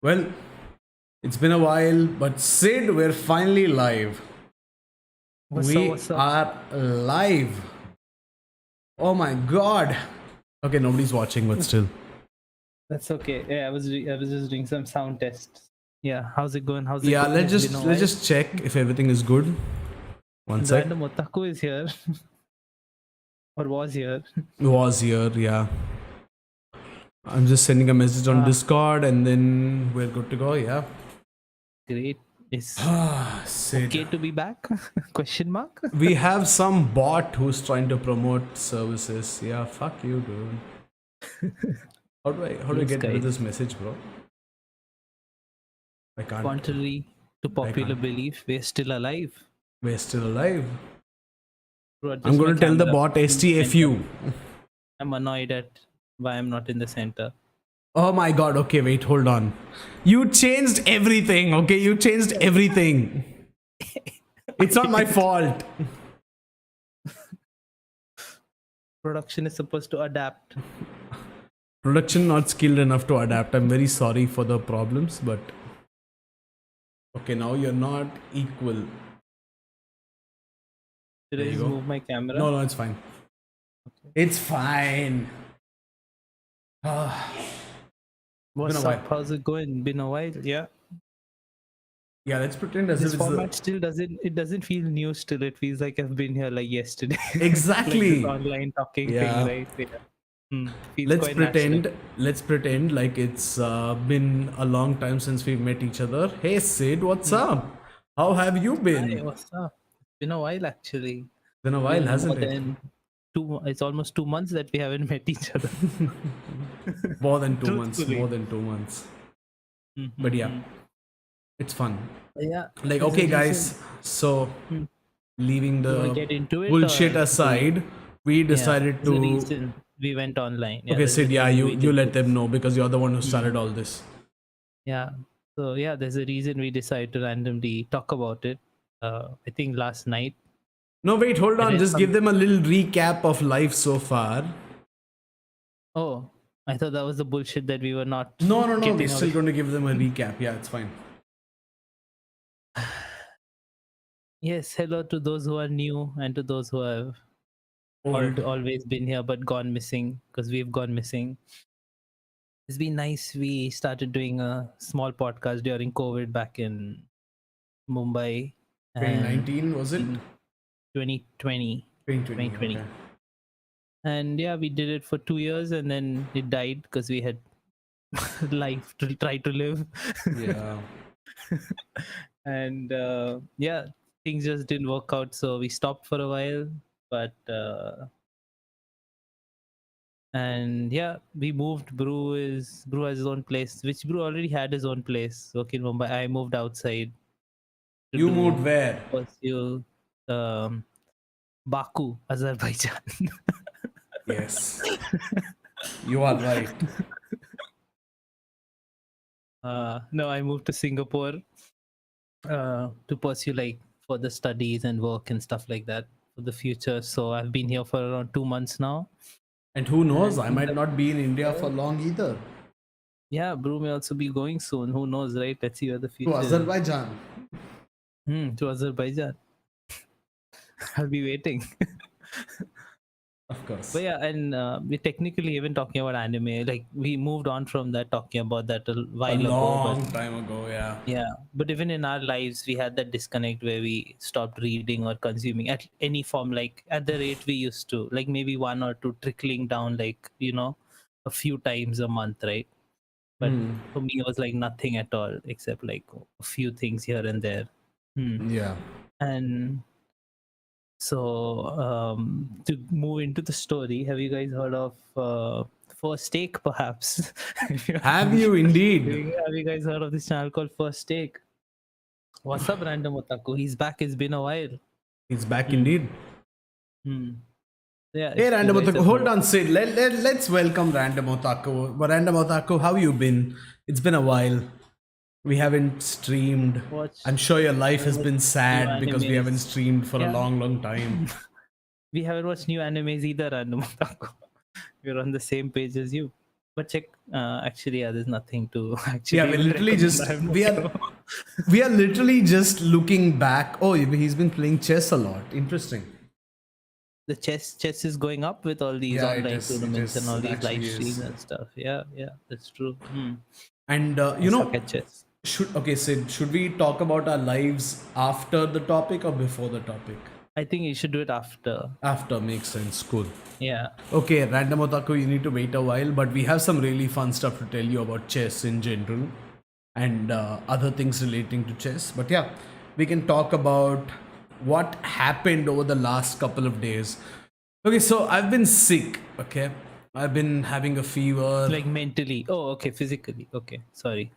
Well, it's been a while, but Sid, we're finally live. What's up? Are live. Oh my god. Okay, nobody's watching, but still. That's okay. Yeah, I was just doing some sound tests. Yeah, how's it going? Yeah, It's been a while. let's just check if everything is good. One And sec. Random Otaku is here, or was here. Was here, yeah. I'm just sending a message on Discord and then we're good to go, yeah. Great. Is Sid. okay to be back? Question mark. We have some bot who's trying to promote services. Yeah, fuck you, dude. How do I get rid of this message, bro? I can't. Contrary to popular belief, we're still alive. We're still alive. Bro, I'm going to tell the camera. bot STFU. I'm annoyed at why I'm not in the center. Oh my god, okay, wait, hold on. You changed everything, okay? You changed everything. It's not my fault. Production is supposed to adapt. Production not skilled enough to adapt. I'm very sorry for the problems, but... Okay, now you're not equal. Should I just move my camera? No, it's fine. Okay. It's fine. What's up? How's it going? Been a while, yeah. Yeah, let's pretend as this if format still doesn't feel new. Still, it feels like I've been here like yesterday. Exactly. Like online talking thing, right? Yeah. Let's pretend like it's been a long time since we've met each other. Hey Sid, what's up? How have you been? Hi, what's up? It's been a while actually. Been a while, hasn't it? It's almost 2 months that we haven't met each other. More than 2 months. More than 2 months. But yeah, it's fun. Yeah. Like, okay, guys. So, leaving the bullshit aside, we decided to. We went online. Yeah, okay, Sid. Yeah, you let them know because you're the one who started all this. Yeah. So yeah, there's a reason we decided to randomly talk about it. I think last night. No, wait, hold on. Just give them a little recap of life so far. Oh, I thought that was the bullshit that we were not. No. We're still going to give them a recap. Yeah, it's fine. Yes, hello to those who are new and to those who have always been here but gone missing, because we've gone missing. It's been nice. We started doing a small podcast during COVID back in Mumbai. 2019, was it? 2020. Okay. And yeah, we did it for 2 years and then it died because we had life to try to live. Yeah. And yeah, things just didn't work out, so we stopped for a while. But and yeah, we moved. Brew has his own place, which Brew already had his own place. Okay, in Mumbai. I moved outside. You moved where? Pursue Baku, Azerbaijan. Yes. You are right. No, I moved to Singapore to pursue like further studies and work and stuff like that for the future. So I've been here for around 2 months now. And who knows, I might not be in India for long either. Yeah, Brew may also be going soon. Who knows, right? Let's see where the future To Azerbaijan. To Azerbaijan. I'll be waiting. Of course. But yeah, and we technically even talking about anime. Like we moved on from that, talking about that a while ago. Long time ago, yeah. Yeah, but even in our lives, we had that disconnect where we stopped reading or consuming at any form, like at the rate we used to, like maybe 1 or 2 trickling down, like, you know, a few times a month, right? But for me, it was like nothing at all, except like a few things here and there. Yeah. And so to move into the story, have you guys heard of First Take, perhaps? Have you indeed? Have you guys heard of this channel called First Take? What's up, Random Otaku? He's back. It's been a while. He's back indeed. Yeah. Hey, Random Otaku. Hold on, Sid. Let's welcome Random Otaku. Random Otaku, how you been? It's been a while. We haven't streamed. I'm sure your life has been sad because we haven't streamed for a long time. We haven't watched new animes either, Random Otaku. We're on the same page as you. But check. Actually, yeah, there's nothing to Yeah, actually we even literally recommend. I just have no we are clue. we are literally just looking back. Oh, he's been playing chess a lot. Interesting. The chess is going up with all these Yeah, it online is. It tournaments and is. all It these live actually streams is. and stuff. Yeah, that's true. And I suck at chess. Sid, should we talk about our lives after the topic or before the topic? I think you should do it after. After makes sense. Cool. Yeah. Okay, Random Otaku, you need to wait a while, but we have some really fun stuff to tell you about chess in general and other things relating to chess. But yeah, we can talk about what happened over the last couple of days. Okay, so I've been sick, okay? I've been having a fever. Like mentally. Oh, okay. Physically. Okay. Sorry.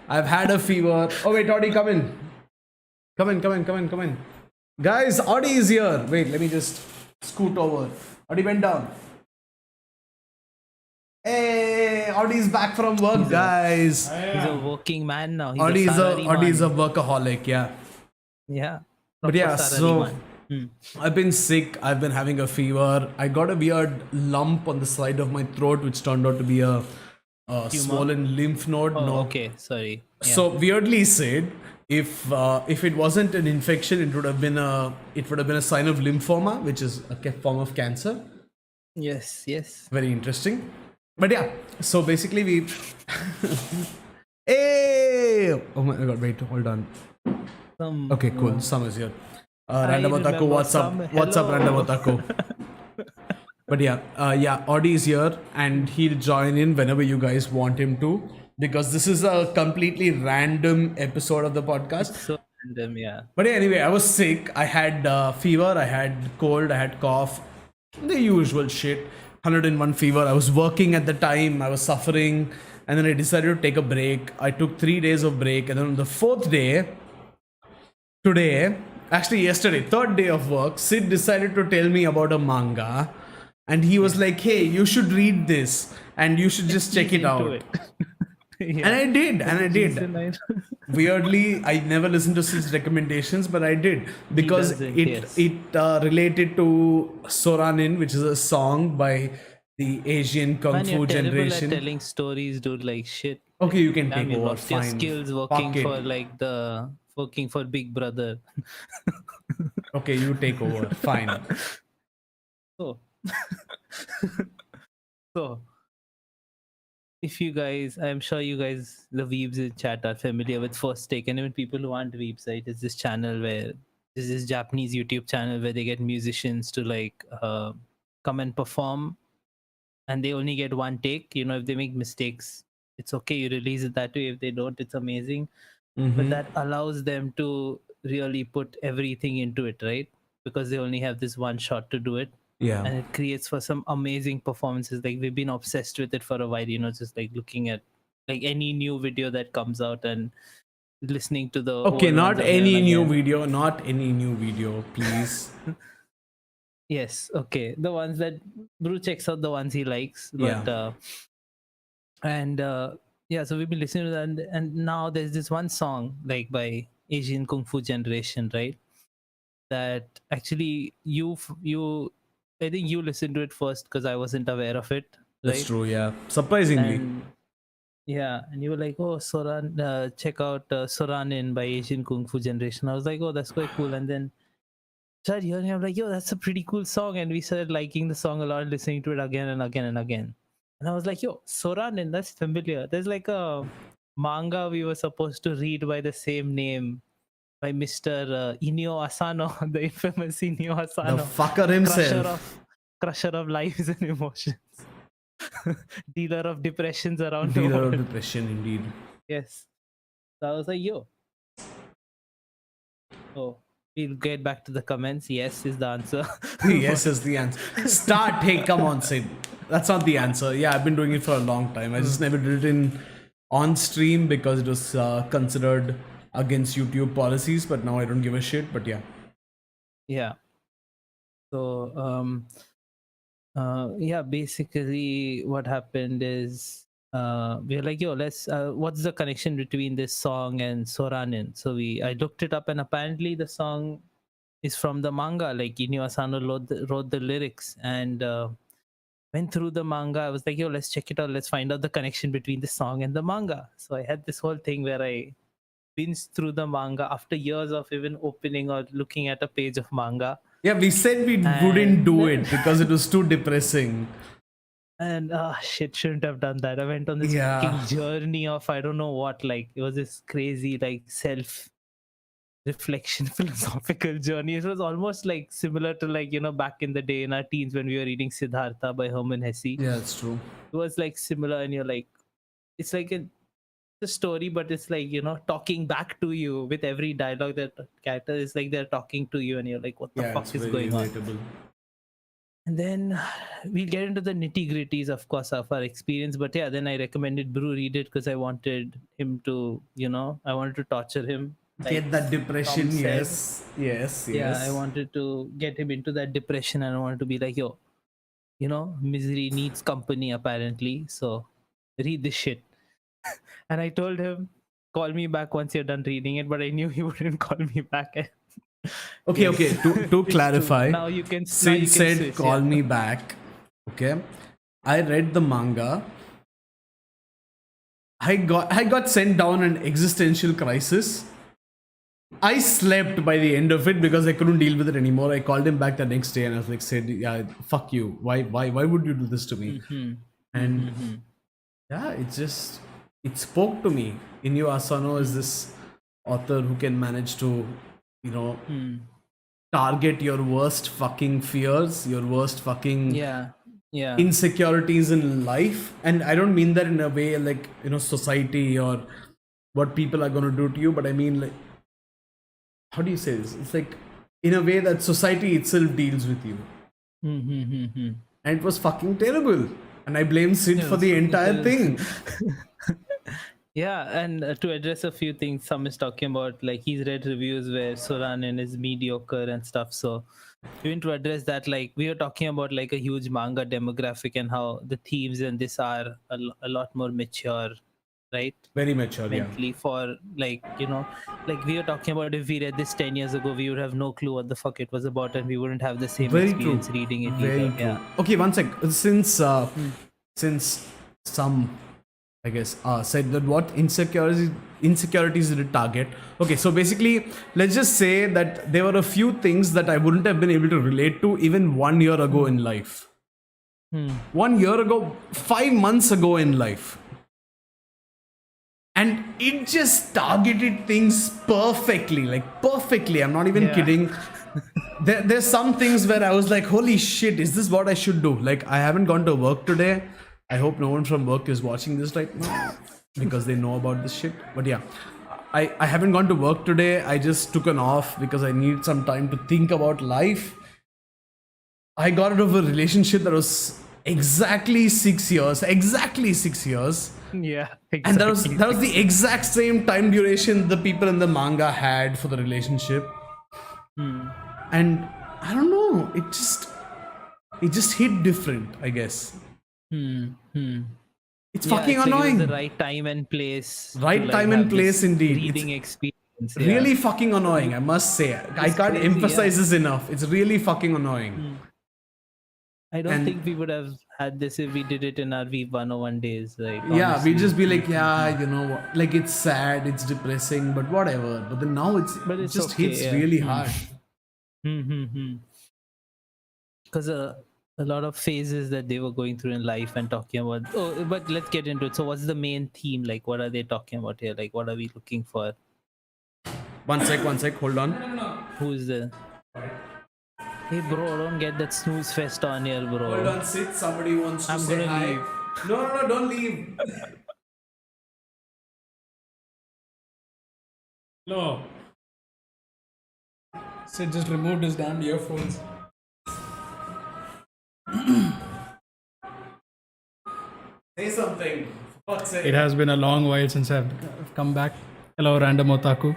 I've had a fever. Oh, wait, Audie, come in. Come in. Guys, Audie is here. Wait, let me just scoot over. Audie went down. Hey, Audie's back from work, guys. He's a working man now. He's Audie a is salary Audie is a man. workaholic, yeah. Yeah. But Proper yeah, salary so man. I've been sick. I've been having a fever. I got a weird lump on the side of my throat, which turned out to be a swollen lymph node. Oh, No. okay. Sorry. Yeah. So weirdly said, if it wasn't an infection, it would have been a sign of lymphoma, which is a form of cancer. Yes. Very interesting. But yeah, so basically we. Hey! Oh my god! Wait, hold on. Some, Okay, cool. Sam is here. Random Otaku, remember what's up? Sam. What's up, Hello. Random Otaku? But yeah, Audie is here and he'll join in whenever you guys want him to because this is a completely random episode of the podcast. So random. Yeah. But yeah, anyway, I was sick. I had fever, I had cold, I had cough, the usual shit. 101 fever. I was working at the time, I was suffering, and then I decided to take a break. I took 3 days of break, and then on the fourth day, today, actually yesterday, third day of work, Sid decided to tell me about a manga. And he was like, hey, you should read this and you should just check it out. Yeah. And I did. Weirdly, I never listened to Sid's recommendations, but I did because doesn't, it yes. related to Solanin, which is a song by the Asian Kung Man, Fu you're terrible generation. at telling stories, dude. Like shit. Okay, you can Damn, take you over. lost your Fine. skills Fuck working it. for working for Big Brother. Okay, you take over. Fine. So, so if you guys, I'm sure you guys, the weebs in chat, are familiar with First Take, and even people who aren't weebs, right? It's this channel where there's this Japanese YouTube channel where they get musicians to like come and perform, and they only get one take. You know, if they make mistakes, it's okay. You release it that way. If they don't, it's amazing. But that allows them to really put everything into it, right? Because they only have this one shot to do it. Yeah. And it creates for some amazing performances. Like we've been obsessed with it for a while, you know, just like looking at like any new video that comes out and listening to the Okay, old not ones again any and new again. video, not any new video, please. Yes, okay, the ones that Brew checks out, the ones he likes. But yeah, so we've been listening to that, and now there's this one song like by Asian Kung Fu generation, right? That actually you I think you listened to it first because I wasn't aware of it. That's right? true, yeah. Surprisingly. And yeah, and you were like, oh, check out Soranin by Asian Kung Fu Generation. I was like, oh, that's quite cool. And then started hearing it, I'm like, yo, that's a pretty cool song. And we started liking the song a lot, listening to it again and again and again. And I was like, yo, Soranin, that's familiar. There's like a manga we were supposed to read by the same name by Mr. Inio Asano, the infamous Inio Asano. The fucker himself. Crusher of lives and emotions. Dealer of depressions around the Dealer world. of depression, indeed. Yes. So I was like, yo. Oh, we'll get back to the comments. Yes is the answer. Yes is the answer. Start. Hey, come on, Sid. That's not the answer. Yeah, I've been doing it for a long time. I just never did it on stream because it was considered against YouTube policies, but now I don't give a shit. But yeah. Yeah. So yeah, basically what happened is we're like, yo, let's what's the connection between this song and Soranin? So I looked it up, and apparently the song is from the manga. Like Inio Asano wrote the lyrics, and went through the manga. I was like, yo, let's check it out. Let's find out the connection between the song and the manga. So I had this whole thing where I binged through the manga after years of even opening or looking at a page of manga. Yeah, we said we And wouldn't do then- it because it was too depressing. And shit, shouldn't have done that. I went on this Yeah. fucking journey of I don't know what. Like it was this crazy like self reflection philosophical journey. It was almost like similar to like back in the day in our teens when we were reading Siddhartha by Hermann Hesse. Yeah, it's true. It was like similar, and you're like, it's like a story, but it's like talking back to you with every dialogue. That character is like they're talking to you, and you're like, what the Yeah, fuck it's is very going on? relatable. And then we'll get into the nitty gritties, of course, of our experience. But yeah, then I recommended Brew read it because I wanted him to, I wanted to torture him. Get that depression, Tom said. yes. Yeah, I wanted to get him into that depression, and I wanted to be like, yo, misery needs company apparently. So read this shit. And I told him, call me back once you're done reading it, but I knew he wouldn't call me back. Okay, Yes. okay. To It's true. clarify, Now you can Sid said, switch, "Call yeah. me back." Okay, I read the manga. I got sent down an existential crisis. I slept by the end of it because I couldn't deal with it anymore. I called him back the next day and I was like, "Sid, yeah, fuck you. Why would you do this to me?" Mhm. And Mhm. yeah, it spoke to me. Inio Asano is this author who can manage to, Hmm. target your worst fucking fears, your worst fucking Yeah. insecurities in life. And I don't mean that in a way like, society or what people are going to do to you, but I mean like, how do you say this? It's like in a way that society itself deals with you. Mhm. And it was fucking terrible. And I blame Sid It for was the fucking entire terrible. thing. Yeah, and to address a few things, some is talking about like he's read reviews where Solanin is mediocre and stuff. So even to address that, like we were talking about like a huge manga demographic and how the themes in this are a lot more mature, right? Very mature, yeah. Mentally for like like we were talking about if we read this 10 years ago, we would have no clue what the fuck it was about, and we wouldn't have the same Very experience true. reading it Very either. true. Yeah. Okay, one sec. Since some, I guess, said that what insecurities did it target? Okay, so basically, let's just say that there were a few things that I wouldn't have been able to relate to even 1 year ago in life. 1 year ago, 5 months ago in life. And it just targeted things perfectly, like perfectly. I'm not even Yeah. kidding. There's some things where I was like, holy shit, is this what I should do? Like, I haven't gone to work today. I hope no one from work is watching this right now because they know about this shit. But yeah, I haven't gone to work today. I just took an off because I need some time to think about life. I got out of a relationship that was exactly 6 years. Exactly 6 years. Yeah. Exactly. And that was the exact same time duration the people in the manga had for the relationship. And I don't know, it just hit different, I guess. It's fucking it's like it was annoying. the right time and place. Right to, like, time and have place this indeed. Reading experience. Yeah. Really fucking annoying, I must say. I can't crazy, emphasize yeah. this enough. It's really fucking annoying. I don't And- think we would have had this if we did it in our V 101 days. Like, Yeah, honestly. we'd just be like, yeah, you know what, like it's sad, it's depressing, but whatever. But then now it it's just okay, hits yeah. really hard. Because a lot of phases that they were going through in life and talking about. Oh, but let's get into it. So, what's the main theme? Like, what are they talking about here? Like, what are we looking for? One sec, hold on. Who's the? Hey, bro, don't get that snooze fest on here, bro. Hold on, sit. Somebody wants to I'm say gonna hi. leave. No, don't leave. No. Sid just removed his damn earphones. Say something. For fuck's sake. It has been a long while since I've come back. Hello, Random Otaku.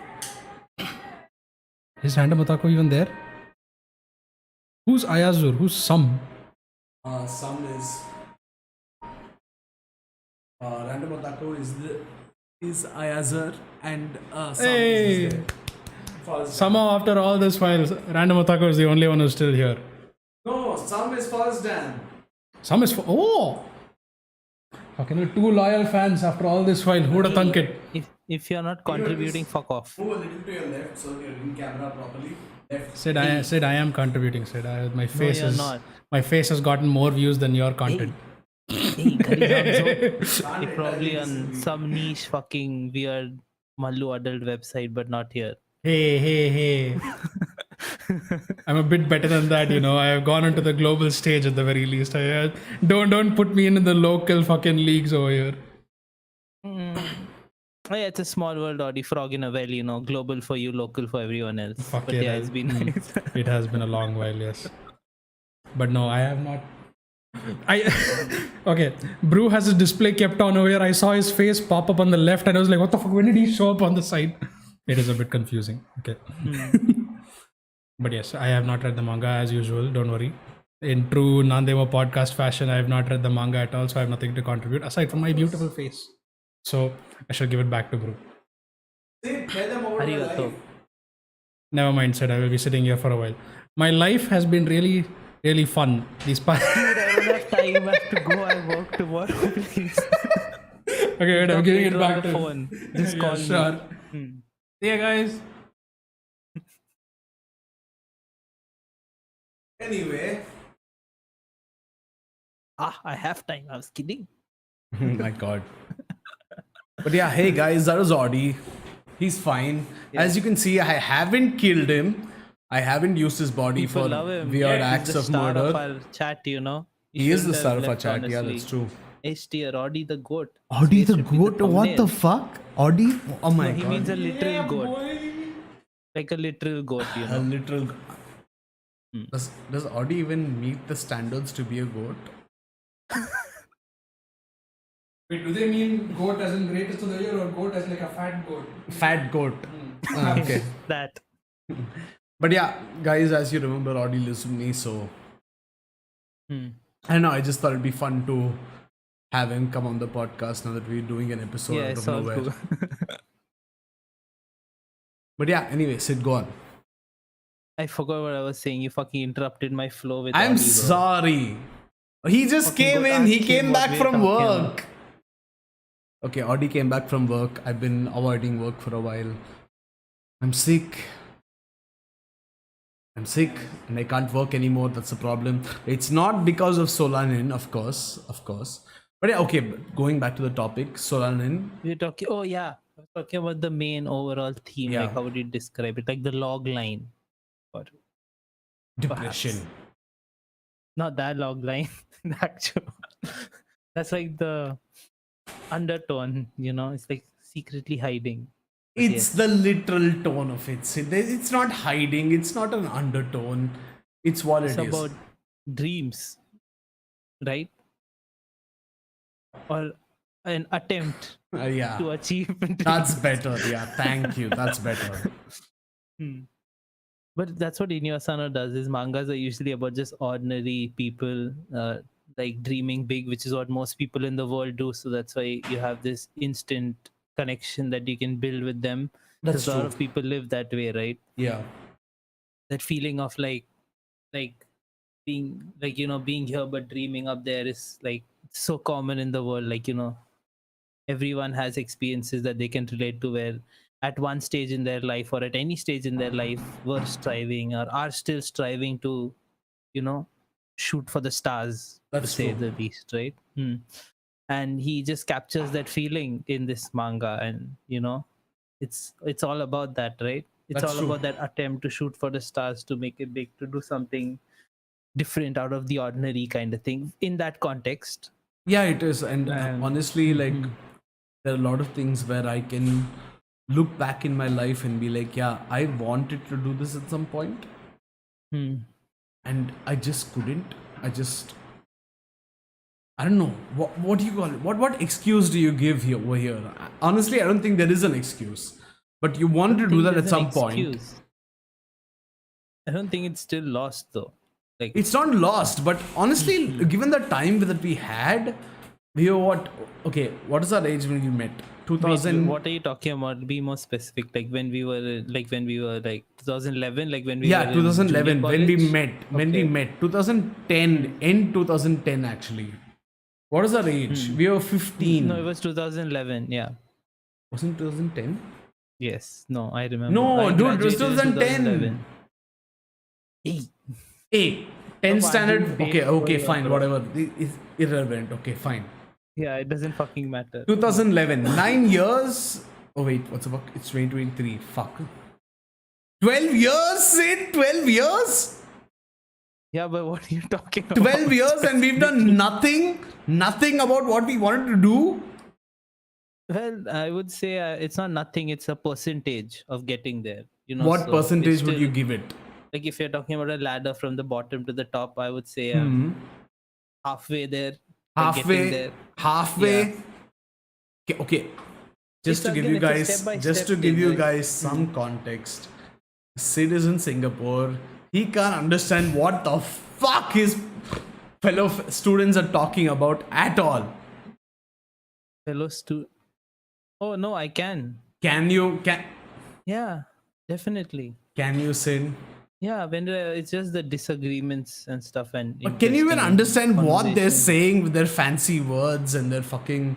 Is Random Otaku even there? Who's Ayazur? Who's Sam? Some is Random Otaku is Ayazar and some Hey! is there. False. Somehow, after all this while, Random Otaku is the only one who's still here. No, some is false Dan. Some is for. Oh! Fucking 2 loyal fans after all this while. Who'd have thunk it? If you're not contributing, fuck off. Move a little to your left so you're in camera properly. Left. Said I am contributing. My face you're is. not. My face has gotten more views than your content. Hey, you're probably on some niche fucking weird Mallu adult website, but not here. Hey. I'm a bit better than that, I have gone onto the global stage at the very least. Don't put me in the local fucking leagues over here. Oh, yeah, it's a small world, Audi frog in a well, global for you, local for everyone else. Fuck but yeah, yeah, it's been nice. It has been a long while, yes. But no, I have not. Okay, Brew has his display kept on over here. I saw his face pop up on the left and I was like, what the fuck, when did he show up on the side? It is a bit confusing. Okay. But yes, I have not read the manga as usual, don't worry. In true Nandemo podcast fashion, I have not read the manga at all, so I have nothing to contribute aside from my beautiful face. So I shall give it back to Brew. Arigato. Never mind, said I will be sitting here for a while. My life has been really, really fun. These past. Dude, I don't have time. I have to go. I work tomorrow, please. Okay, wait, I'm giving it back the to phone. Just call me. Sure. See ya, guys. Anyway. I have time. I was kidding. Oh my god. But yeah, hey guys, that was Audi. He's fine. Yeah. As you can see, I haven't killed him. I haven't used his body People for love him. weird Yeah, acts he's the of star murder. of our chat, He You is the shouldn't star have of our left, chat. Yeah, honestly. that's true. H tier, Audi the goat. Audi His the face should be goat? What the thumbnail. fuck? Audi? Oh my No, he god. means a literal goat. Like a literal goat, A literal. Hmm. Does Audi even meet the standards to be a goat? Wait, do they mean goat as in greatest of the year or goat as like a fat goat? Fat goat. Okay. That. But yeah, guys, as you remember, Audi lives with me, so Hmm. I don't know. I just thought it'd be fun to have him come on the podcast now that we're doing an episode Yeah, out it's of all nowhere. cool. But yeah, anyway, Sid, go on. I forgot what I was saying. You fucking interrupted my flow with I'm Audi, bro. sorry. He just Fucking came go in. He ask came him what back we're from talking work. Okay, Audi came back from work. I've been avoiding work for a while. I'm sick. And I can't work anymore. That's the problem. It's not because of Solanin, of course. But yeah, okay, but going back to the topic, Solanin. We're talking. Oh yeah, we're talking about the main overall theme. Yeah. Like how would you describe it? Like the log line, or Depression. perhaps. Not that log line. The actual. That's like the undertone. It's like secretly hiding. But It's yes. the literal tone of it. Sid. It's not hiding. It's not an undertone. It's what It's it is. about dreams, right? Or an attempt Yeah. to achieve. That's better. Yeah, thank you. That's better. But that's what Inio Asano does. His mangas are usually about just ordinary people, like dreaming big, which is what most people in the world do. So that's why you have this instant connection that you can build with them. That's Because a lot true. of people live that way, right? Yeah. That feeling of like being being here but dreaming up there is like so common in the world. Like everyone has experiences that they can relate to where at one stage in their life or at any stage in their life were striving or are still striving to shoot for the stars, That's to say true. the least, right? And he just captures that feeling in this manga, and it's all about that, right? It's That's all true. about that attempt to shoot for the stars, to make it big, to do something different out of the ordinary kind of thing in that context. Yeah, it is. And And- honestly, like, there are a lot of things where I can look back in my life and be like, yeah, I wanted to do this at some point, Hmm. and I just couldn't. I don't know. What do you call it? What excuse do you give here over here? Honestly, I don't think there is an excuse. But you wanted to do that at There's some an point. excuse. I don't think it's still lost though. Like It's not lost, but honestly, given the time that we had, We were what? Okay, what is our age when we met? Wait, 2000. what are you talking about? Be more specific. Like when we were like 2011, like when we Yeah, were in junior 2011 when we college. met. When we Okay. met, 2010, end 2010 actually. What is our age? We were 15. No, it was 2011. Yeah. Wasn't 2010? Yes. No, I remember. No, I dude, it was graduated in 2010. 2011. Hey, 10 Stop standard. arguing Okay, dates okay, going on, fine, bro. whatever. It's irrelevant. Okay, fine. Yeah, it doesn't fucking matter. 2011, 9 years. Oh, wait, what's the fuck? It's 2023. Fuck. 12 years, Sid? 12 years? Yeah, but what are you talking about? 12 years and we've done nothing about what we wanted to do. Well, I would say it's not nothing. It's a percentage of getting there. What so percentage we're would you still- give it? Like if you're talking about a ladder from the bottom to the top, I would say halfway there. Like getting there. Halfway. Yeah. Okay. Just It's to give again, you it's a guys, step-by-step thing, like- guys some context. Sid is in Singapore. He can't understand what the fuck his fellow students are talking about at all. Fellows to. Oh no, I can. Can you Yeah, definitely. Sid? Yeah, when it's just the disagreements and stuff, and But can you even interesting understand what they're conversations. saying with their fancy words and their fucking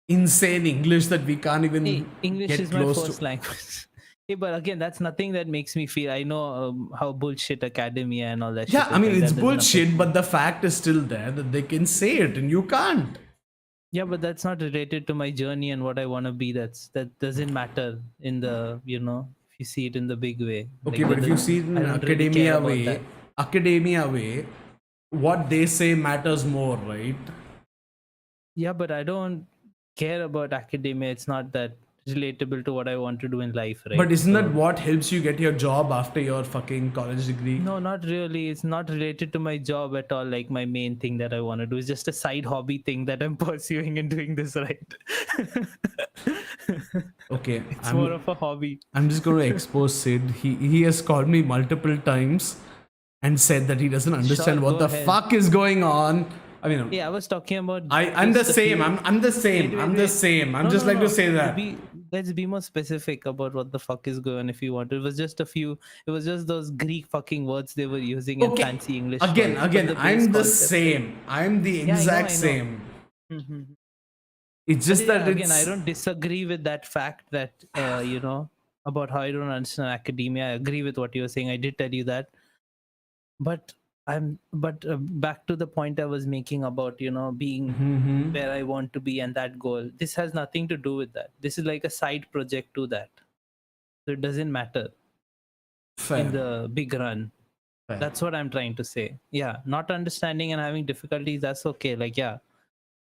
insane English that we can't even Hey, English get is my close first to? language. Hey, but again, that's nothing that makes me feel. I know how bullshit academia and all that. Yeah, shit I is, mean like, it's that doesn't affect bullshit, me. but the fact is still there that they can say it and you can't. Yeah, but that's not related to my journey and what I want to be. That doesn't matter in the if you see it in the big way. Okay, Like, but that if you doesn't- see it in I don't really care about that. academia way, what they say matters more, right? Yeah, but I don't care about academia. It's not that relatable to what I want to do in life, right? But isn't So- that what helps you get your job after your fucking college degree? No, not really. It's not related to my job at all. Like my main thing that I want to do is just a side hobby thing that I'm pursuing and doing this right. Okay, It's more of a hobby. I'm just going to expose Sid. He has called me multiple times and said that he doesn't understand Sure, what go the ahead. fuck is going on. I mean, Yeah, I was talking about. I'm the just a same. few- I'm the same. Wait, I'm wait, the wait. same. I'm No, just no, like no. to say that. Let's be more specific about what the fuck is going on if you want. It was just a few. It was just those Greek fucking words they were using and Okay. fancy English. Again, words, but the base I'm the concept- same. I'm the I know, exact I know. same. Mhm. It's just Yeah, that again, it's I don't disagree with that fact that about how I don't understand academia. I agree with what you were saying. I did tell you that, but back to the point I was making about being Mhm. where I want to be and that goal. This has nothing to do with that. This is like a side project to that, so it doesn't matter fair. in the big run. Fair. That's what I'm trying to say. Yeah, not understanding and having difficulties, that's okay. Like, yeah,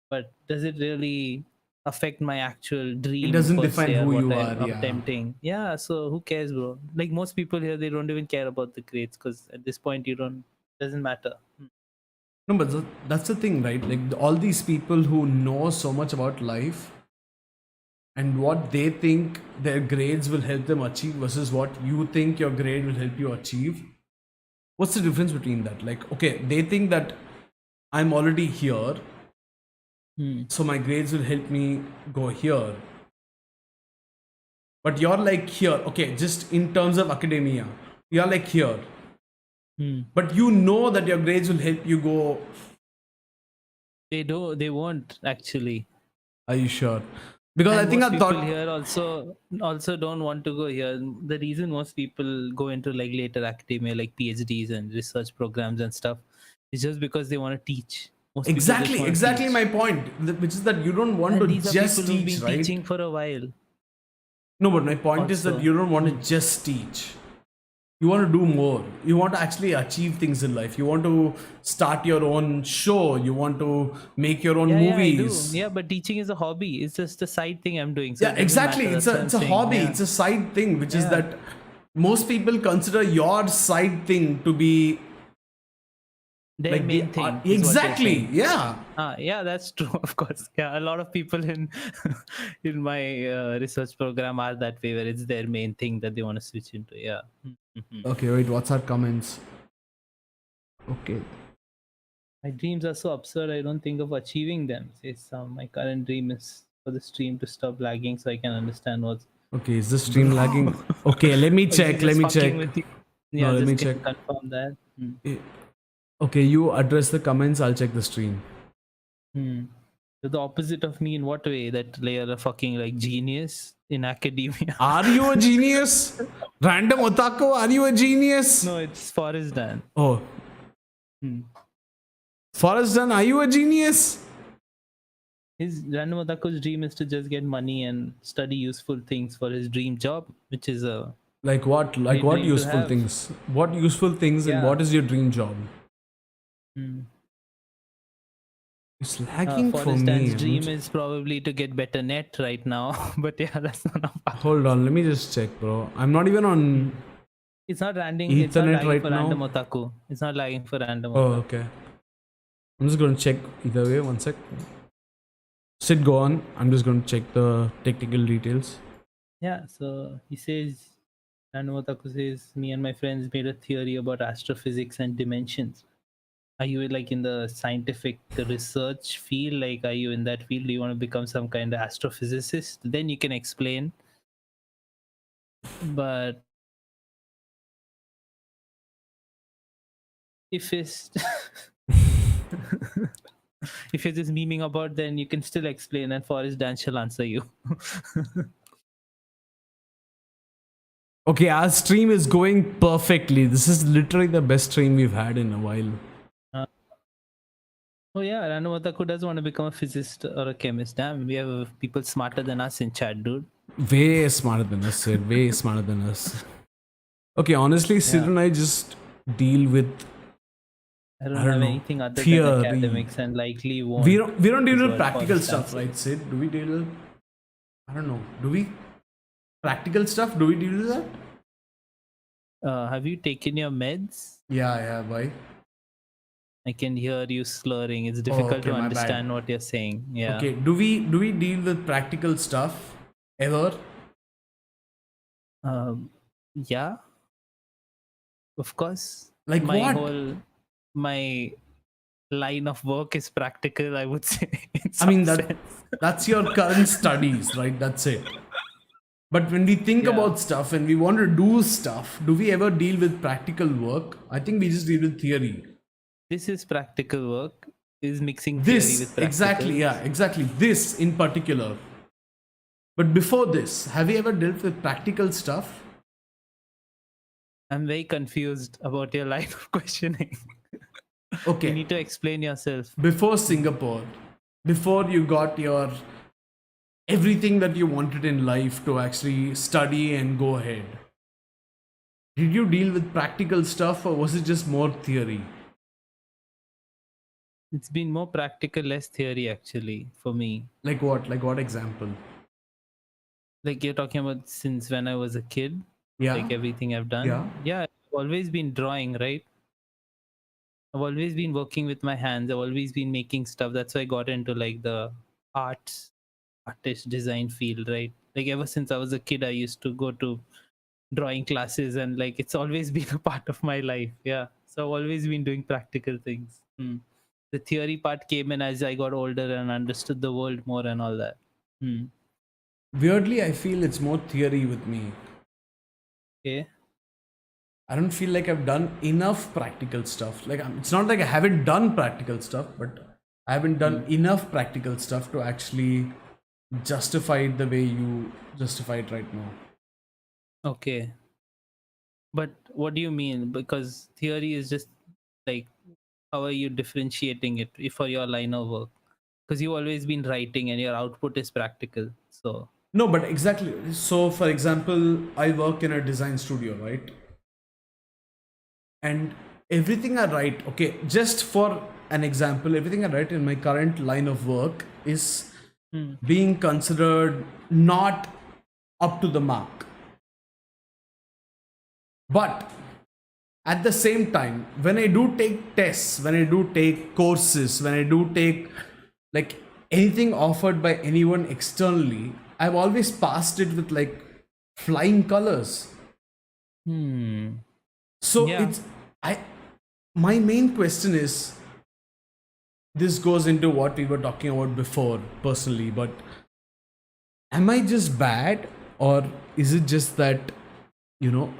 but does it really affect my actual dream? doesn't per define se, or who what you I'm are, yeah. attempting? Yeah, so who cares, bro? Like most people here, they don't even care about the grades because at this point, doesn't matter. No, but that's the thing, right? Like all these people who know so much about life and what they think their grades will help them achieve versus what you think your grade will help you achieve. What's the difference between that? Like, okay, they think that I'm already here, so my grades will help me go here. But you're like here, okay, just in terms of academia, you're like here. But you know that your grades will help you go. They won't actually. Are you sure? Because And I think most I people thought. here also don't want to go here. The reason most people go into like later academia, like PhDs and research programs and stuff, is just because they want to teach. Most people just wanna Exactly teach. my point, which is that you don't want And to these are just people who've teach, been right? teaching for a while. No, but my point is that Also. you don't want to just teach. You want to do more. You want to actually achieve things in life. You want to start your own show. You want to make your own Yeah, movies. I do. Yeah, but teaching is a hobby. It's just a side thing I'm doing. So Yeah, it doesn't exactly. matter. It's That's a what it's a I'm saying. hobby. Yeah. It's a side thing, which is Yeah. that most people consider your side thing to be Their like main the thing. art- is what they're exactly. saying. Yeah. Yeah, that's true. Of course. Yeah, a lot of people in in my research program are that way, where it's their main thing that they want to switch into. Yeah. Mhm. Okay, wait. What's our comments? Okay. My dreams are so absurd, I don't think of achieving them. Say some. My current dream is for the stream to stop lagging so I can understand what's. Okay, is the stream lagging? Okay, let me Or is it check. Let just me fucking check. with you? No, Yeah, let me just check. can confirm that. Okay, you address the comments. I'll check the stream. You're the opposite of me in what way? That you're a fucking like genius in academia. Are you a genius? Random otaku, are you a genius? No, it's Forrest Dan. Oh. Forrest Dunn, are you a genius? His Random Otaku's dream is to just get money and study useful things for his dream job, which is a Like what? Like great what dream to useful have. things? What useful things and Yeah. what is your dream job? It's lagging for Forrest me. Dan's dream is probably to get better net right now, but yeah, that's not a part. Hold on, let me just check, bro. I'm not even on. It's not landing. It's not Ethernet lagging right for now? Random Otaku. It's not lagging for Random Oh, Otaku. okay. I'm just going to check either way. One sec. Sid, go on. I'm just going to check the technical details. Yeah, so he says, Random Otaku says, me and my friends made a theory about astrophysics and dimensions. Are you like in the scientific research field? Like, are you in that field? Do you want to become some kind of astrophysicist? Then you can explain. But if it's if you're just memeing about, then you can still explain, and Forrest Dan shall answer you. Okay, our stream is going perfectly. This is literally the best stream we've had in a while. Oh yeah, Random Otaku does want to become a physicist or a chemist. Damn, we have people smarter than us in chat, dude. Way smarter than us, Sid. Way smarter than us. Okay, honestly, Sid and I just deal with. I don't I have don't know, anything other theory. than academics, and likely won't. We don't deal is with what practical Forrest stuff, Dan right, Sid? Do we deal with? I don't know. Do we? Practical stuff? Do we deal with that? Have you taken your meds? Yeah. Why? I can hear you slurring. It's difficult okay, to my understand bad. what you're saying. Yeah. Okay. Do we deal with practical stuff ever? Yeah. Of course. Like my what? my line of work is practical, I would say. I mean that's your current studies, right? That's it. But when we think about stuff and we want to do stuff, do we ever deal with practical work? I think we just deal with theory. This is practical work. Is mixing theory with practical. Exactly, yeah, exactly. This in particular. But before this, have you ever dealt with practical stuff? I'm very confused about your line of questioning. Okay. You need to explain yourself. Before Singapore, before you got your everything that you wanted in life to actually study and go ahead, did you deal with practical stuff or was it just more theory? It's been more practical, less theory actually for me. Like what? Like what example? Like you're talking about since when I was a kid. Yeah. Like everything I've done. Yeah, I've always been drawing, right? I've always been working with my hands. I've always been making stuff. That's why I got into like the artist design field, right? Like ever since I was a kid, I used to go to drawing classes, and like it's always been a part of my life. Yeah, so I've always been doing practical things. The theory part came in as I got older and understood the world more and all that. Weirdly, I feel it's more theory with me. Okay. I don't feel like I've done enough practical stuff. Like it's not like I haven't done practical stuff, but I haven't done enough practical stuff to actually justify it the way you justify it right now. Okay. But what do you mean? Because theory is just like, how are you differentiating it for your line of work? Because you've always been writing and your output is practical. So No, but exactly. So, for example, I work in a design studio, right? And everything I write, okay, just for an example, everything I write in my current line of work is being considered not up to the mark. But at the same time, when I do take tests, when I do take courses, when I do take like anything offered by anyone externally, I've always passed it with like flying colors. So Yeah. it's my main question is, this goes into what we were talking about before personally, but am I just bad, or is it just that,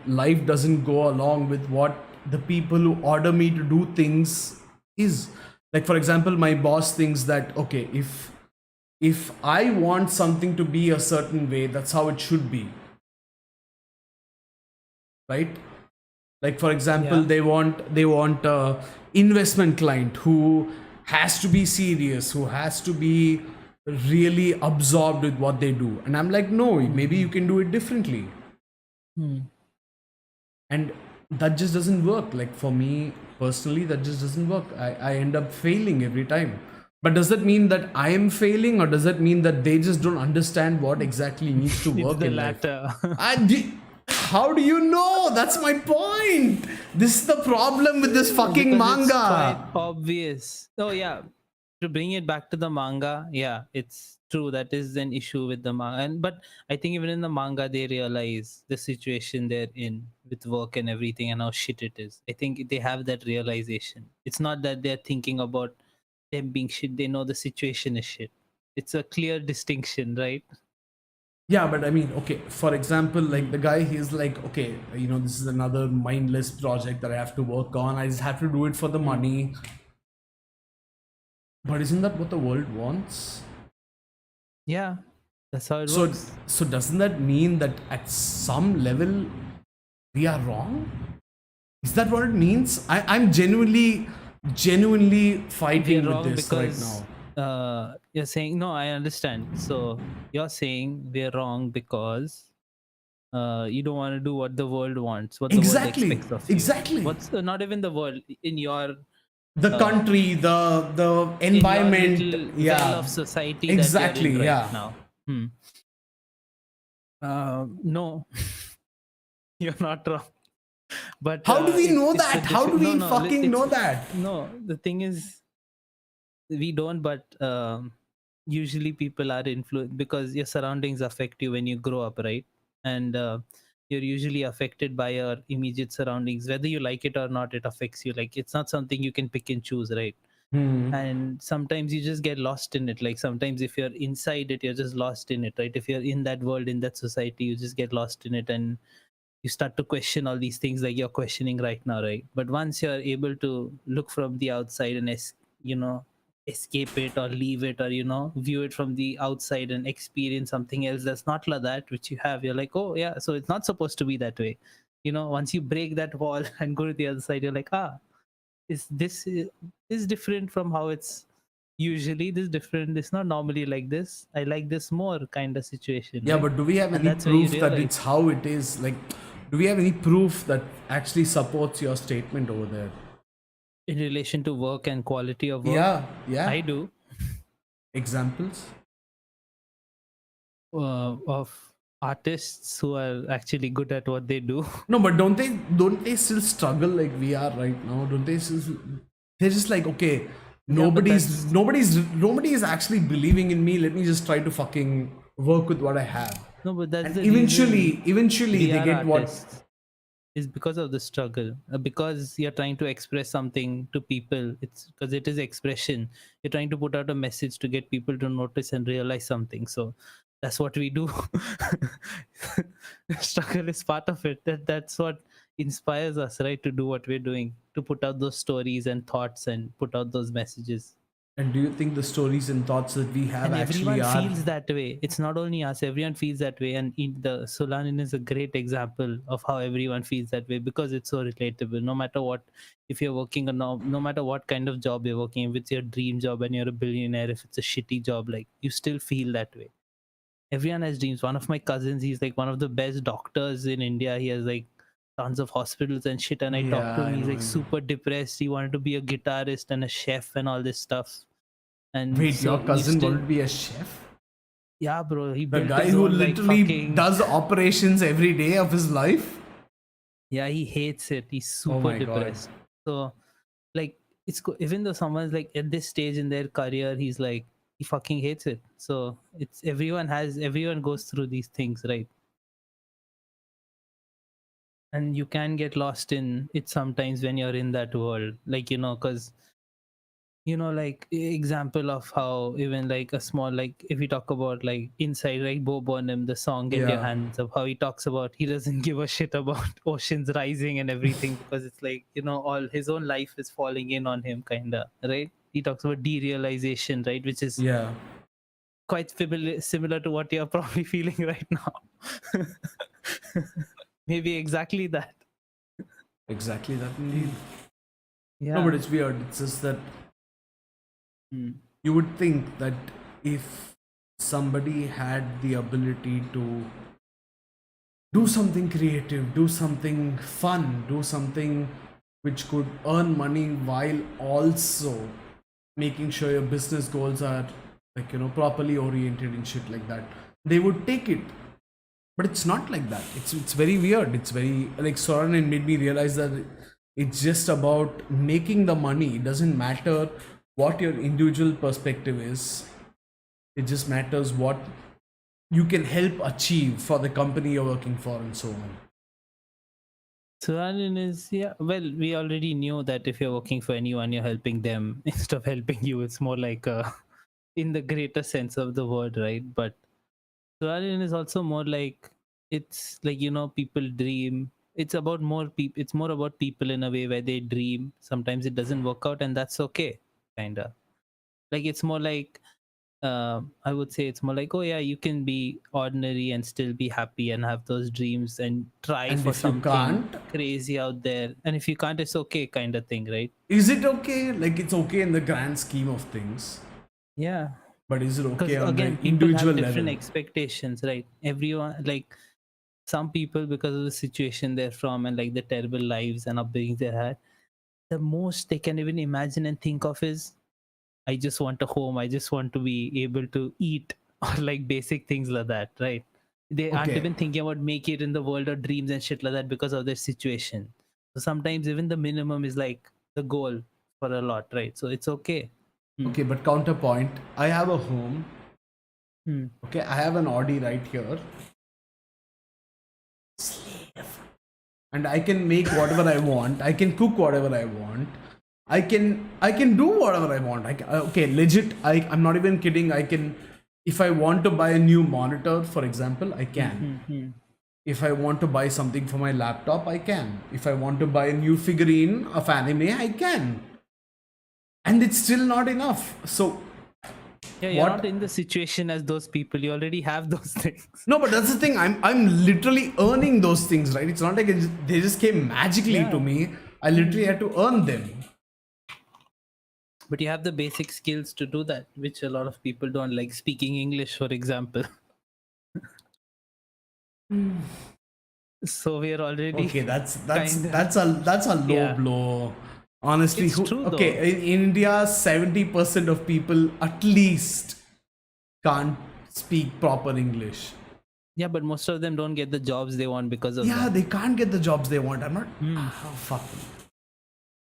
life doesn't go along with what the people who order me to do things is? Like, for example, my boss thinks that, okay, if I want something to be a certain way, that's how it should be, right? Like, for example, Yeah. they want a investment client who has to be serious, who has to be really absorbed with what they do, and I'm like, no, maybe you can do it differently. And that just doesn't work. Like, for me personally, that just doesn't work. I end up failing every time. But does that mean that I am failing, or does that mean that they just don't understand what exactly needs to It's work the in life? latter. How do you know? That's my point. This is the problem with this fucking Because it's quite manga. obvious. Oh yeah, to bring it back to the manga, yeah, it's true that is an issue with the manga. And but I think even in the manga they realize the situation they're in with work and everything and how shit it is. I think they have that realization. It's not that they're thinking about them being shit. They know the situation is shit. It's a clear distinction, right? Yeah, but I mean, okay, for example, like the guy, he's like, okay, this is another mindless project that I have to work on. I just have to do it for the money. But isn't that what the world wants? Yeah, that's how it So, works. so doesn't that mean that at some level we are wrong? Is that what it means? I'm genuinely We're fighting with wrong this right because now. you're saying no. I understand. So you're saying we're wrong because you don't want to do what the world wants, what the world Exactly, expects of you. exactly. What's not even the world The uh, country, the in your environment, little well yeah, of society that you're in exactly, right yeah. now. Hmm. No, you're not wrong. But How do we know it's a that? How do different. No, we no. fucking It's know that? no. The thing is, we don't. But usually people are influenced because your surroundings affect you when you grow up, right? And you're usually affected by your immediate surroundings, whether you like it or not. It affects you. Like it's not something you can pick and choose, right? Hmm. And sometimes you just get lost in it. Like sometimes if you're inside it, you're just lost in it, right? If you're in that world, in that society, you just get lost in it, and you start to question all these things like you're questioning right now, right? But once you're able to look from the outside and you know escape it or leave it, or view it from the outside and experience something else that's not like that which you have, you're like, oh yeah, so it's not supposed to be that way. Once you break that wall and go to the other side, you're like, is this is different from how it's usually. This different, it's not normally like this. I like this more kind of situation, Yeah, right? but do we have And any that's where you proof that it's realize, how it is? Like, do we have any proof that actually supports your statement over there? in relation to work and quality of work, Yeah, yeah. I do. Examples? Of artists who are actually good at what they do. No, but don't they still struggle like we are right now? Don't they still? They're just like, okay, Yeah, but nobody is actually believing in me. Let me just try to fucking work with what I have, no, but that's and the reason eventually we they are get what. artists, is because of the struggle. Because you're trying to express something to people. It's because it is expression. You're trying to put out a message to get people to notice and realize something. So that's what we do. Struggle is part of it. That's what inspires us, right, to do what we're doing, to put out those stories and thoughts and put out those messages. And do you think the stories and thoughts that we have And actually everyone are? feels that way. It's not only us, everyone feels that way. And the Solanin is a great example of how everyone feels that way, because it's so relatable. No matter what, if you're working or no matter what kind of job you're working, if it's your dream job and you're a billionaire, if it's a shitty job, like you still feel that way. Everyone has dreams. One of my cousins, he's like one of the best doctors in India. He has like tons of hospitals and shit, and I talked Yeah, to him, I he's know. like super depressed. He wanted to be a guitarist and a chef and all this stuff. And Wait, your so you cousin still, wanted to be a chef? yeah, bro, he The built guy his who own like literally fucking, does operations every day of his life? yeah, he hates it. He's Oh super my god. depressed. So like even though someone's like at this stage in their career, he's like, he fucking hates it. So it's everyone goes through these things, right? And you can get lost in it sometimes when you're in that world, like because like example of how even like a small, like if we talk about like inside, like Bo Burnham, the song Get Your Yeah. Hands Up, how he talks about he doesn't give a shit about oceans rising and everything because it's like, all his own life is falling in on him, kinda, right? He talks about derealization, right? Which is Yeah. quite similar to what you're probably feeling right now. Maybe exactly that. Exactly that indeed. Yeah. No, but it's weird. It's just that Hmm. you would think that if somebody had the ability to do something creative, do something fun, do something which could earn money while also making sure your business goals are like properly oriented and shit like that, they would take it. But it's not like that. It's very weird. It's very like Solanin made me realize that it's just about making the money. It doesn't matter what your individual perspective is. It just matters what you can help achieve for the company you're working for and so on. Solanin is, yeah, well, we already knew that if you're working for anyone, you're helping them instead of helping you. It's more like in the greater sense of the word, right? But Solanin is also more like, it's like, people dream. It's about more people. It's more about people in a way where they dream. Sometimes it doesn't work out, and that's okay, kind of. Like, it's more like, I would say it's more like, oh yeah, you can be ordinary and still be happy and have those dreams and try And for if you something can't, crazy out there. And if you can't, it's okay, kind of thing, right? is it okay? Like it's okay in the grand scheme of things, Yeah, but is it because okay on the again, people individual have different level? expectations, right? Everyone, like some people, because of the situation they're from and like the terrible lives and upbringings they had, the most they can even imagine and think of is, I just want a home. I just want to be able to eat or like basic things like that, right? They aren't Okay. even thinking about make it in the world or dreams and shit like that because of their situation. So sometimes even the minimum is like the goal for a lot, right? So it's okay. Hmm. Okay, but counterpoint, I have a home. Hmm. Okay, I have an Audi right here. And I can make whatever I want. I can cook whatever I want. I can do whatever I want. Okay, legit. I'm not even kidding. I can, if I want to buy a new monitor, for example, I can. Hmm. Hmm. If I want to buy something for my laptop, I can. If I want to buy a new figurine of anime, I can. And it's still not enough. So Yeah, you're not what? in the situation as those people. You already have those things. No, but that's the thing. I'm literally earning those things, right? It's not like they just came magically to Yeah. me. I literally had to earn them. But you have the basic skills to do that, which a lot of people don't, like speaking English, for example. So we are already Okay, that's kind of, that's a low yeah, blow. Honestly, it's true okay, though. in India, 70% of people at least can't speak proper English. Yeah, but most of them don't get the jobs they want because of Yeah, that. they can't get the jobs they want. I'm not. Hmm. Oh, fuck.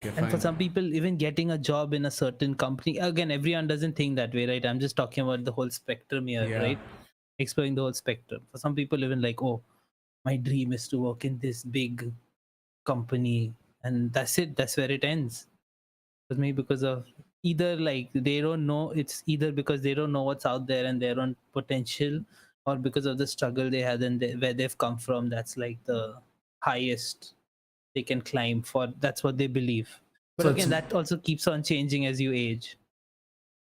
Okay, And for fine. some people, even getting a job in a certain company, again, everyone doesn't think that way, right? I'm just talking about the whole spectrum here, Yeah. right? Exploring the whole spectrum. For some people, even like, oh, my dream is to work in this big company, and that's it. That's where it ends. Because maybe because of either like they don't know, it's either because they don't know what's out there and their own potential, or because of the struggle they had and where they've come from. That's like the highest they can climb for. That's what they believe. But So it's again, that also keeps on changing as you age.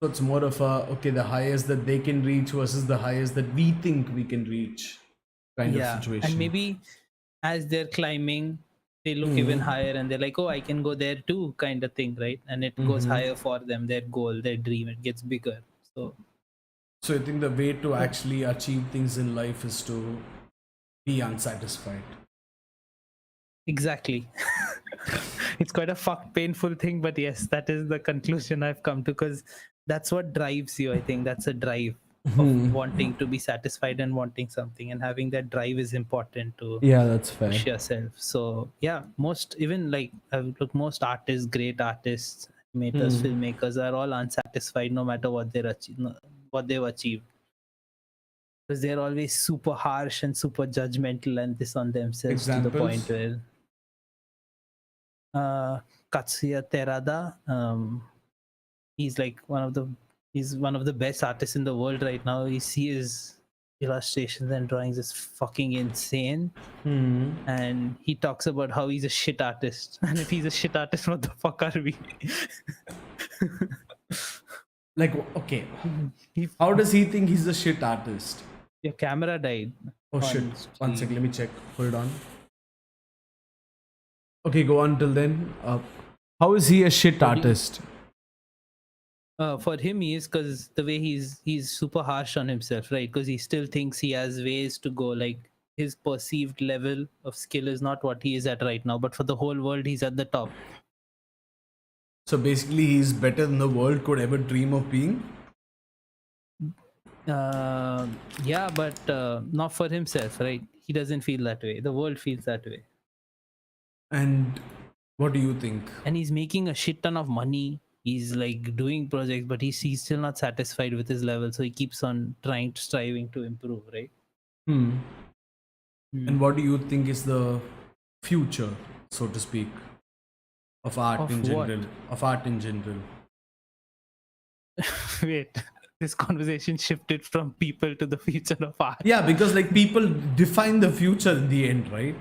so it's more of a okay, the highest that they can reach versus the highest that we think we can reach kind of Yeah, and situation. maybe as they're climbing, they look even Mm-hmm. higher and they're like, oh, I can go there too, kind of thing, right? And it goes higher for them, their goal, their dream, it gets bigger. So So I think the way to actually achieve things in life is to be unsatisfied. exactly. It's quite a painful thing, but yes, that is the conclusion I've come to, because that's what drives you. I think that's a drive of wanting to be satisfied and wanting something, and having that drive is important to Yeah, that's fair. push yourself. So yeah, most, even like I've looked, most artists, great artists, animators, filmmakers are all unsatisfied no matter what what they've achieved, because they're always super harsh and super judgmental and this on themselves, to the point Examples? where Katsuya Terada, he's like he's one of the best artists in the world right now. You see his illustrations and drawings is fucking insane. And he talks about how he's a shit artist. And if he's a shit artist, what the fuck are we? Like, okay, He- how does he think he's a shit artist? Your camera died. Oh on shit! One stream. sec, let me check. Hold on. Okay, go on till then. How is he a shit artist? For him, he is, because the way he's super harsh on himself, right? Because he still thinks he has ways to go. Like his perceived level of skill is not what he is at right now, but for the whole world, he's at the top. So basically, he's better than the world could ever dream of being. Yeah, but not for himself, right? He doesn't feel that way. The world feels that way. And what do you think? And he's making a shit ton of money. He's like doing projects, but he's still not satisfied with his level, so he keeps on striving to improve, right? And what do you think is the future, so to speak, of art Of in what? general? Of art in general. Wait, this conversation shifted from people to the future of art. Yeah, because like people define the future in the end, right?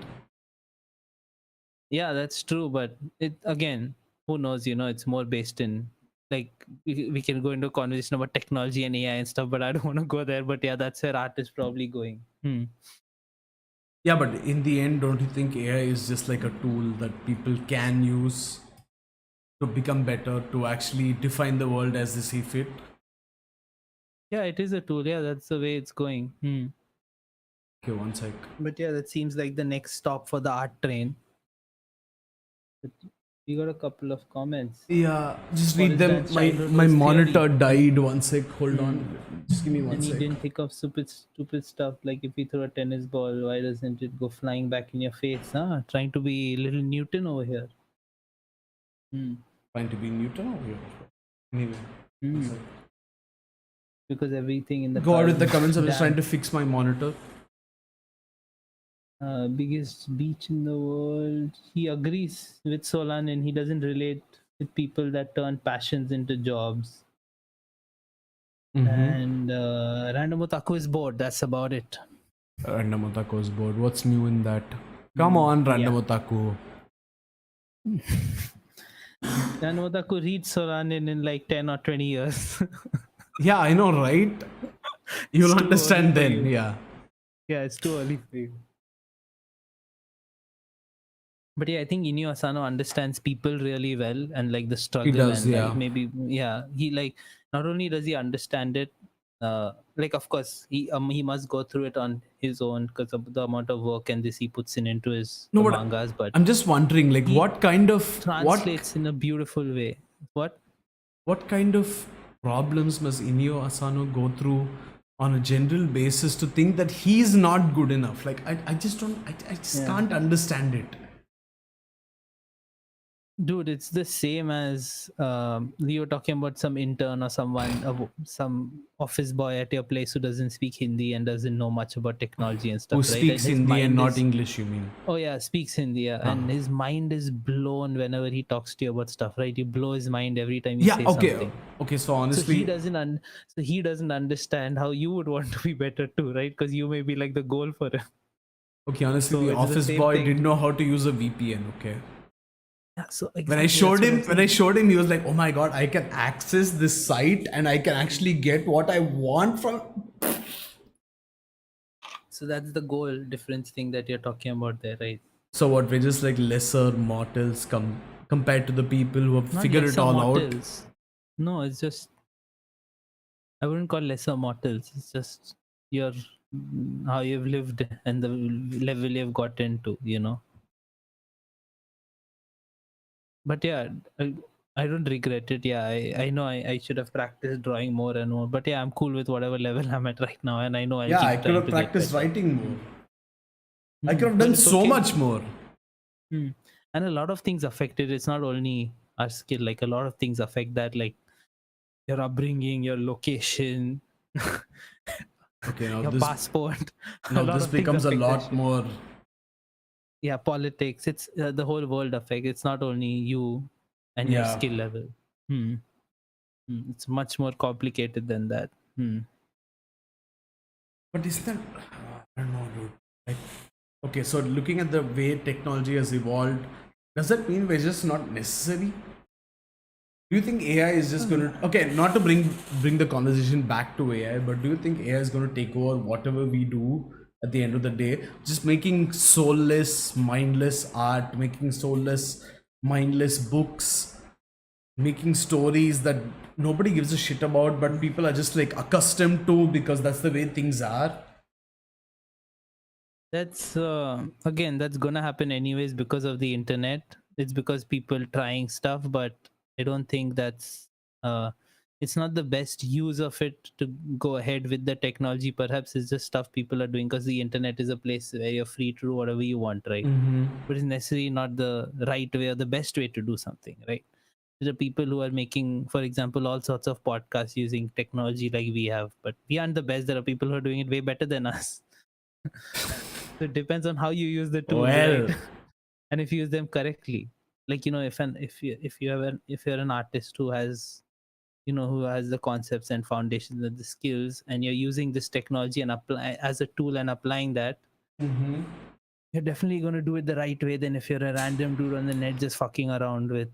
Yeah, that's true, but it again, who knows? It's more based in, like, we can go into a conversation about technology and AI and stuff, but I don't want to go there. But yeah, that's where art is probably going. Yeah, but in the end, don't you think AI is just like a tool that people can use to become better, to actually define the world as they see fit? Yeah, it is a tool. Yeah, that's the way it's going. Okay, one sec. But yeah, that seems like the next stop for the art train. But we got a couple of comments. Yeah, just What read is them. that? My Childhood my was monitor theory. died. One sec. Hold on. Just give me one And he sec. didn't think of stupid stuff like if you throw a tennis ball, why doesn't it go flying back in your face? Trying to be little Newton over here. Trying to be Newton over here. Anyway. one sec. Because everything in the Go out with the clouds comments. I'm just trying damp. to fix my monitor. Biggest beach in the world. He agrees with Solanin. He doesn't relate with people that turn passions into jobs. And Random Otaku is bored. That's about it. Random Otaku is bored. What's new in that? Come on, Random Otaku. Random Otaku reads Solanin in like 10 or 20 years. Yeah, I know, right? You'll It's too understand early for then. you. Yeah. Yeah, it's too early for you. But yeah, I think Inio Asano understands people really well and like the struggle does, and yeah. like maybe he like not only does he understand it, like of course he must go through it on his own because of the amount of work and this he puts into his No, but mangas, but I'm just wondering, like, he what kind of translates in a beautiful way. what kind of problems must Inio Asano go through on a general basis to think that he's not good enough? Like, I just don't, I just can't understand it. Dude, it's the same as you were talking about some intern or some office boy at your place who doesn't speak Hindi and doesn't know much about technology and stuff. Who right? speaks And his Hindi and mind not is- English, you mean? Oh yeah, speaks Hindi, yeah. And his mind is blown whenever he talks to you about stuff, right? You blow his mind every time you say something. Okay, so So honestly, he doesn't understand how you would want to be better too, right? Because you may be like the goal for him. okay, honestly, So the it's the office same boy thing. didn't know how to use a VPN, okay? Yeah, so When I showed him, he was like, "Oh my god, I can access this site and I can actually get what I want from." So that's the goal difference thing that you're talking about there, right? So what? We're just like lesser mortals compared to the people who have Not figured it lesser all mortals. No, it's just I wouldn't call lesser mortals. It's just your how you've lived and the level you've gotten to, But yeah, I don't regret it. Yeah, I know I should have practiced drawing more and more. But yeah, I'm cool with whatever level I'm at right now, and I know I'll Yeah, keep I could trying have to get practiced better. writing more. I could have But done it's so okay. much more. And a lot of things affect it. It's not only our skill. Like a lot of things affect that, like your upbringing, your location, Okay, now your this passport. now A lot this of things becomes a affect that lot shit. more. Yeah, politics. It's the whole world affect. It's not only you and your Yeah. skill level. It's much more complicated than that. But is that I don't know, dude. Like, okay, so looking at the way technology has evolved, does that mean we're just not necessary? Do you think AI is just going to okay? Not to bring the conversation back to AI, but do you think AI is going to take over whatever we do at the end of the day? Just making soulless, mindless art, making soulless, mindless books, making stories that nobody gives a shit about, but people are just like accustomed to because that's the way things are. That's again, that's gonna happen anyways because of the internet. It's because people trying stuff, but I don't think that's uh it's not the best use of it to go ahead with the technology. Perhaps it's just stuff people are doing because the internet is a place where you're free to do whatever you want, right? But it's necessarily not the right way or the best way to do something, right? There are people who are making, for example, all sorts of podcasts using technology like we have, but we aren't the best. There are people who are doing it way better than us. So it depends on how you use the tools, Well, right? And if you use them correctly. Like, you know, if you're an artist who has, you know, who has the concepts and foundations and the skills, and you're using this technology and apply as a tool and applying that, you're definitely going to do it the right way than if you're a random dude on the net just fucking around with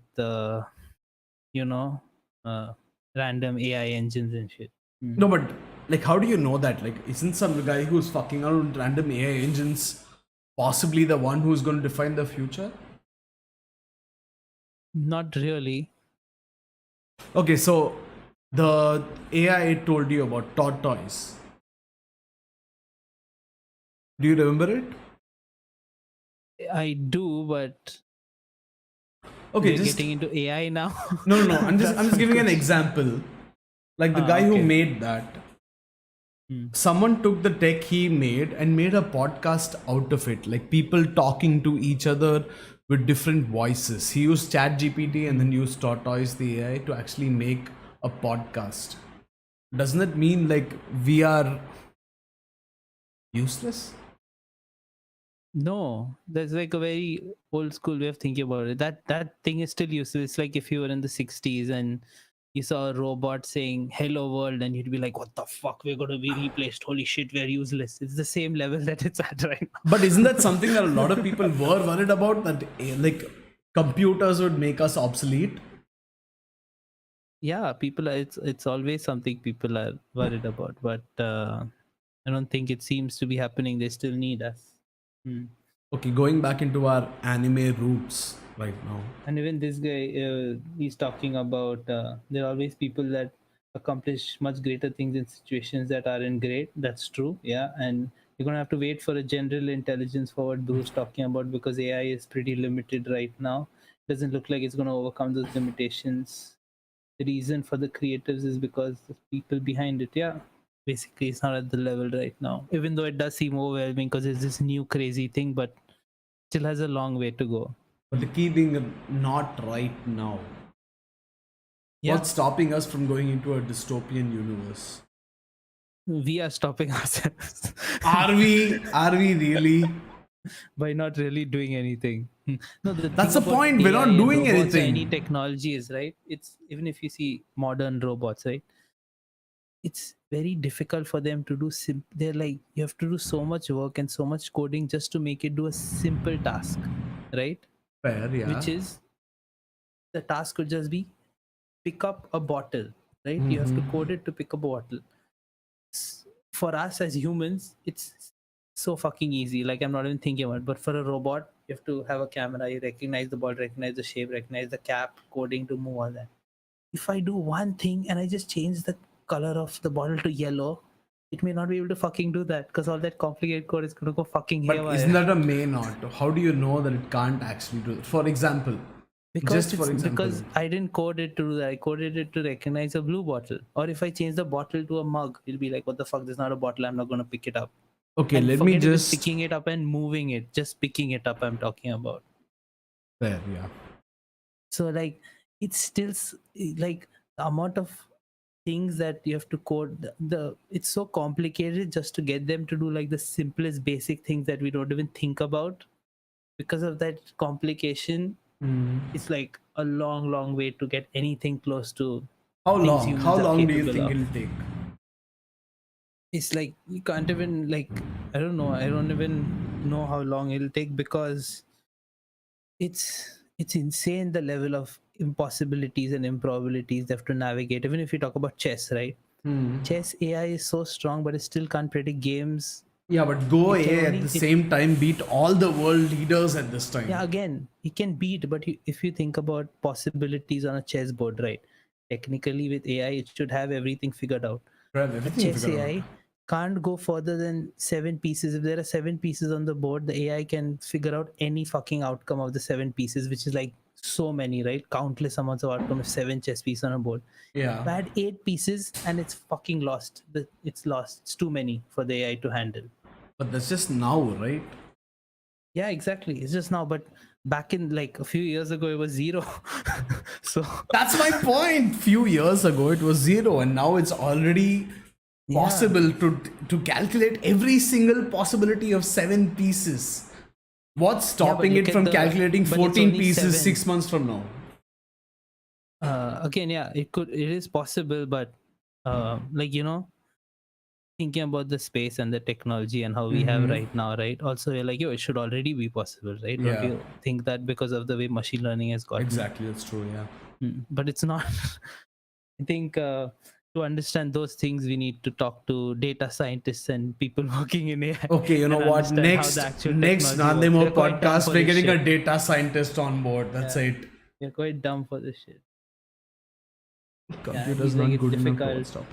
you know, uh, random AI engines and shit. no, but like, how do you know that? Like, isn't some guy who's fucking around with random AI engines possibly the one who's going to define the future? Not really. Okay, so the AI I told you about tortoise. Do you remember it? I do, but Okay, we're just getting into AI now. no. I'm just giving an example. Like the guy who okay. made that, someone took the tech he made and made a podcast out of it. Like people talking to each other with different voices. He used Chat GPT and then used Tortoise the AI to actually make a podcast. Doesn't it mean like we are useless? No, that's like a very old school way of thinking about it. That thing is still useful. It's like if you were in the 60s and you saw a robot saying hello world and you'd be like, what the fuck, we're gonna be replaced, holy shit, we're useless. It's the same level that it's at right now. But isn't that something that a lot of people were worried about, that like computers would make us obsolete? Yeah, people are, it's always something people are worried about, but I don't think it seems to be happening. They still need us. Okay, going back into our anime roots right now. And even this guy, he's talking about there are always people that accomplish much greater things in situations that aren't great. That's true, yeah. And you're gonna have to wait for a general intelligence for what Bruce talking about, because AI is pretty limited right now. Doesn't look like it's gonna overcome those limitations. The reason for the creatives is because the people behind it, yeah. Basically, it's not at the level right now. Even though it does seem overwhelming because it's this new crazy thing, but still has a long way to go. But the key being not right now. Yeah. What's stopping us from going into a dystopian universe? We are stopping ourselves Are we? Are we really? by not really doing anything. No, That's thing the about point. We're not AI and doing robots or anything. any technology is, right, it's even if you see modern robots, right, it's very difficult for them to do they're like, you have to do so much work and so much coding just to make it do a simple task, right? Fair, yeah. Which is, the task could just be pick up a bottle, right? You have to code it to pick up a bottle. For us as humans, it's so fucking easy. Like, I'm not even thinking about it. But for a robot, you have to have a camera, you recognize the ball, recognize the shape, recognize the cap, coding to move all that. If I do one thing and I just change the color of the bottle to yellow, it may not be able to fucking do that because all that complicated code is gonna go fucking But haywire. isn't that a may not? How do you know that it can't actually do it? For example, Because just for example, because I didn't code it to do that. I coded it to recognize a blue bottle. Or if I change the bottle to a mug, it'll be like, what the fuck? There's not a bottle. I'm not gonna pick it up. okay, And let me forget even just picking it up and moving it. Just picking it up, I'm talking about. there, yeah. So like, it's still like the amount of things that you have to code. It's so complicated just to get them to do like the simplest basic things that we don't even think about. Because of that complication, it's like a long way to get anything close to How things long? humans How are long do you capable think of. it'll take? It's like you can't even like, I don't know. I don't even know how long it'll take, because it's insane the level of impossibilities and improbabilities they have to navigate. Even if you talk about chess, right? Hmm. Chess AI is so strong, but it still can't predict games. Yeah, but Go It can A at only the same time beat all the world leaders at this time. yeah, again, he can beat, but if you think about possibilities on a chessboard, right? Technically, with AI, it should have everything figured out. We have A everything chess figured out. AI can't go further than 7 pieces. If there are 7 pieces on the board, the AI can figure out any fucking outcome of the 7 pieces, which is like so many, right? Countless amounts of outcome of 7 chess pieces on a board. Yeah. Add 8 pieces and it's fucking lost. It's lost. It's too many for the AI to handle. But that's just now, right? Yeah, exactly. It's just now, but back in like a few years ago, it was zero. So That's my point. Few years ago it was 0, and now it's already yeah. possible to calculate every single possibility of 7 pieces. What's stopping look it at from the- calculating but it's 14 only pieces 7. 6 months from now? Again, yeah, it is possible, but like, thinking about the space and the technology and how we have right now, right? Also, you're like, yo, it should already be possible, right? Don't Yeah. you think that because of the way machine learning has gotten? Exactly, that's true, yeah. But it's not. I think to understand those things, we need to talk to data scientists and people working in AI. Okay, you know and what? understand how Next the actual next technology works. Nandemo We're quite dumb podcast, for we're this getting a shit. data scientist on board. That's it. We're quite dumb for this shit. Computer's he's not like, it's good enough to difficult. stop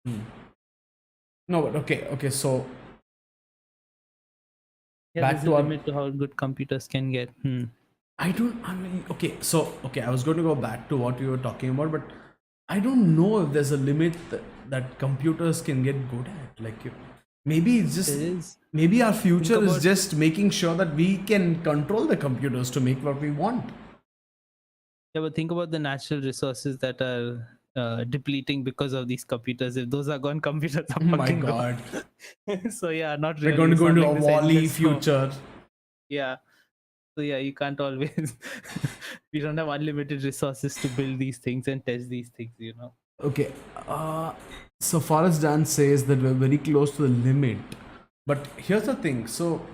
it. No, but okay, so Yeah, back there's to a our limit to how good computers can get. I mean, okay, I was going to go back to what you were talking about, but I don't know if there's a limit that computers can get good at. Like, maybe it's just, There is. maybe our future is about- just making sure that we can control the computers to make what we want. Yeah, but think about the natural resources that are depleting because of these computers. If those are gone, computers are Oh my fucking god. gone. So yeah, not really. We're going to It's go not into like a this Wall-E endless flow. future. Yeah. So yeah, you can't always. We don't have unlimited resources to build these things and test these things. Okay, so Forrest Dan says that we're very close to the limit. But here's the thing. So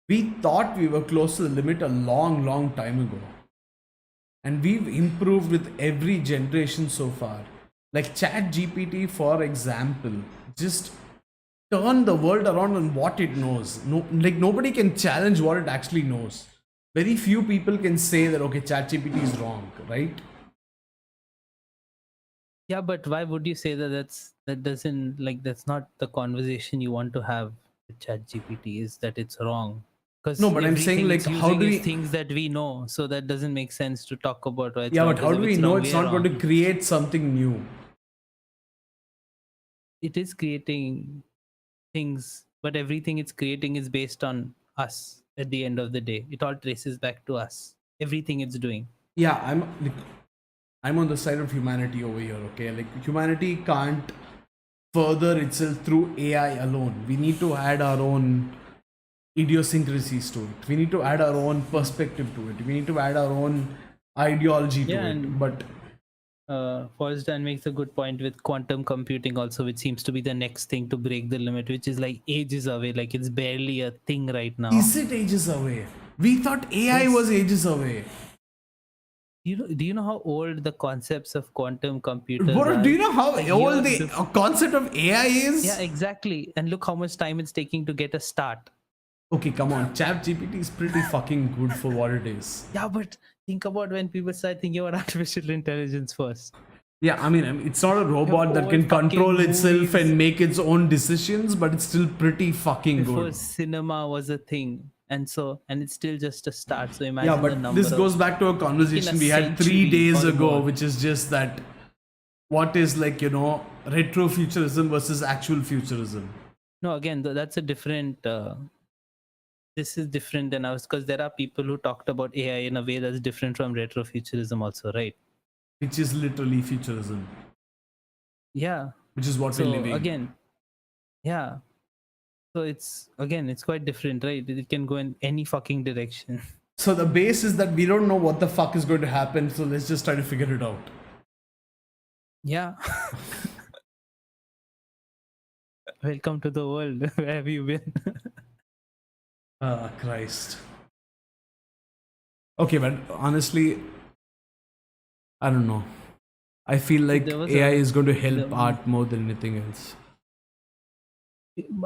we thought we were close to the limit a long, long time ago. And we've improved with every generation so far. Like ChatGPT, for example, just turn the world around on what it knows. No, like nobody can challenge what it actually knows. Very few people can say that okay, ChatGPT is wrong, right? Yeah, but why would you say that? That's not the conversation you want to have with ChatGPT. Is that it's wrong? Because No, but I'm saying, like, how do we- things that we know, so that doesn't make sense to talk about why it's Yeah, wrong. but how 'cause do if we it's know wrong, it's we're not going to wrong. create something new? It is creating things, but everything it's creating is based on us. At the end of the day, it all traces back to us. Everything it's doing. Yeah, I'm on the side of humanity over here, okay? Like humanity can't further itself through AI alone. We need to add our own idiosyncrasies to it. We need to add our own perspective to it. We need to add our own ideology to Yeah, it. and- But Forrest Dan makes a good point with quantum computing also, which seems to be the next thing to break the limit, which is like ages away. Like it's barely a thing right now. is it ages away? We thought AI Yes. was ages away. Do you know how old the concepts of quantum computers What, are? do you know how A old year the before- concept of AI is? Yeah, exactly. And look how much time it's taking to get a start. Okay, come on. ChatGPT is pretty fucking good for what it is. Yeah, but think about when people start thinking about artificial intelligence first. Yeah, I mean, it's not a robot that old can control fucking itself movies. and make its own decisions, but it's still pretty fucking Before good. cinema was a thing, and it's still just a start. So imagine Yeah, the but number this goes back to a conversation we had 3 century days or ago, more. which is just that what is like, retro futurism versus actual futurism. No, again, that's a different. This is different than ours, because there are people who talked about AI in a way that's different from retrofuturism, also, right? Which is literally futurism, Yeah. which is what we're So living. again, yeah. So it's quite different, right? It can go in any fucking direction. So the base is that we don't know what the fuck is going to happen, so let's just try to figure it out. Yeah. Welcome to the world. Where have you been? Ah, Christ. Okay, but honestly, I don't know. I feel like There was AI a is going to help the- art more than anything else.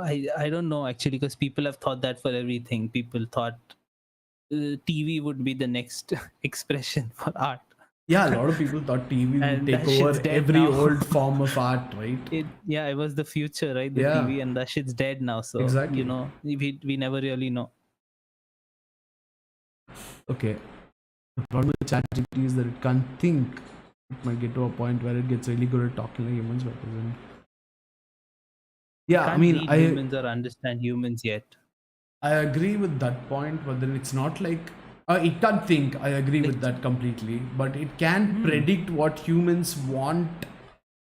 I don't know actually, because people have thought that for everything. People thought TV would be the next expression for art. Yeah, a lot of people thought TV would And take that shit's over dead every now. old form of art, right? It was the future, right? The Yeah, TV, and that shit's dead now. So exactly. we never really know. Okay. The problem with ChatGPT is that it can't think. It might get to a point where it gets really good at talking like humans, but doesn't. Yeah, I Can't mean, read humans or understand humans yet. I agree with that point, but then it's not like it can't think. I agree with that completely, but it can predict what humans want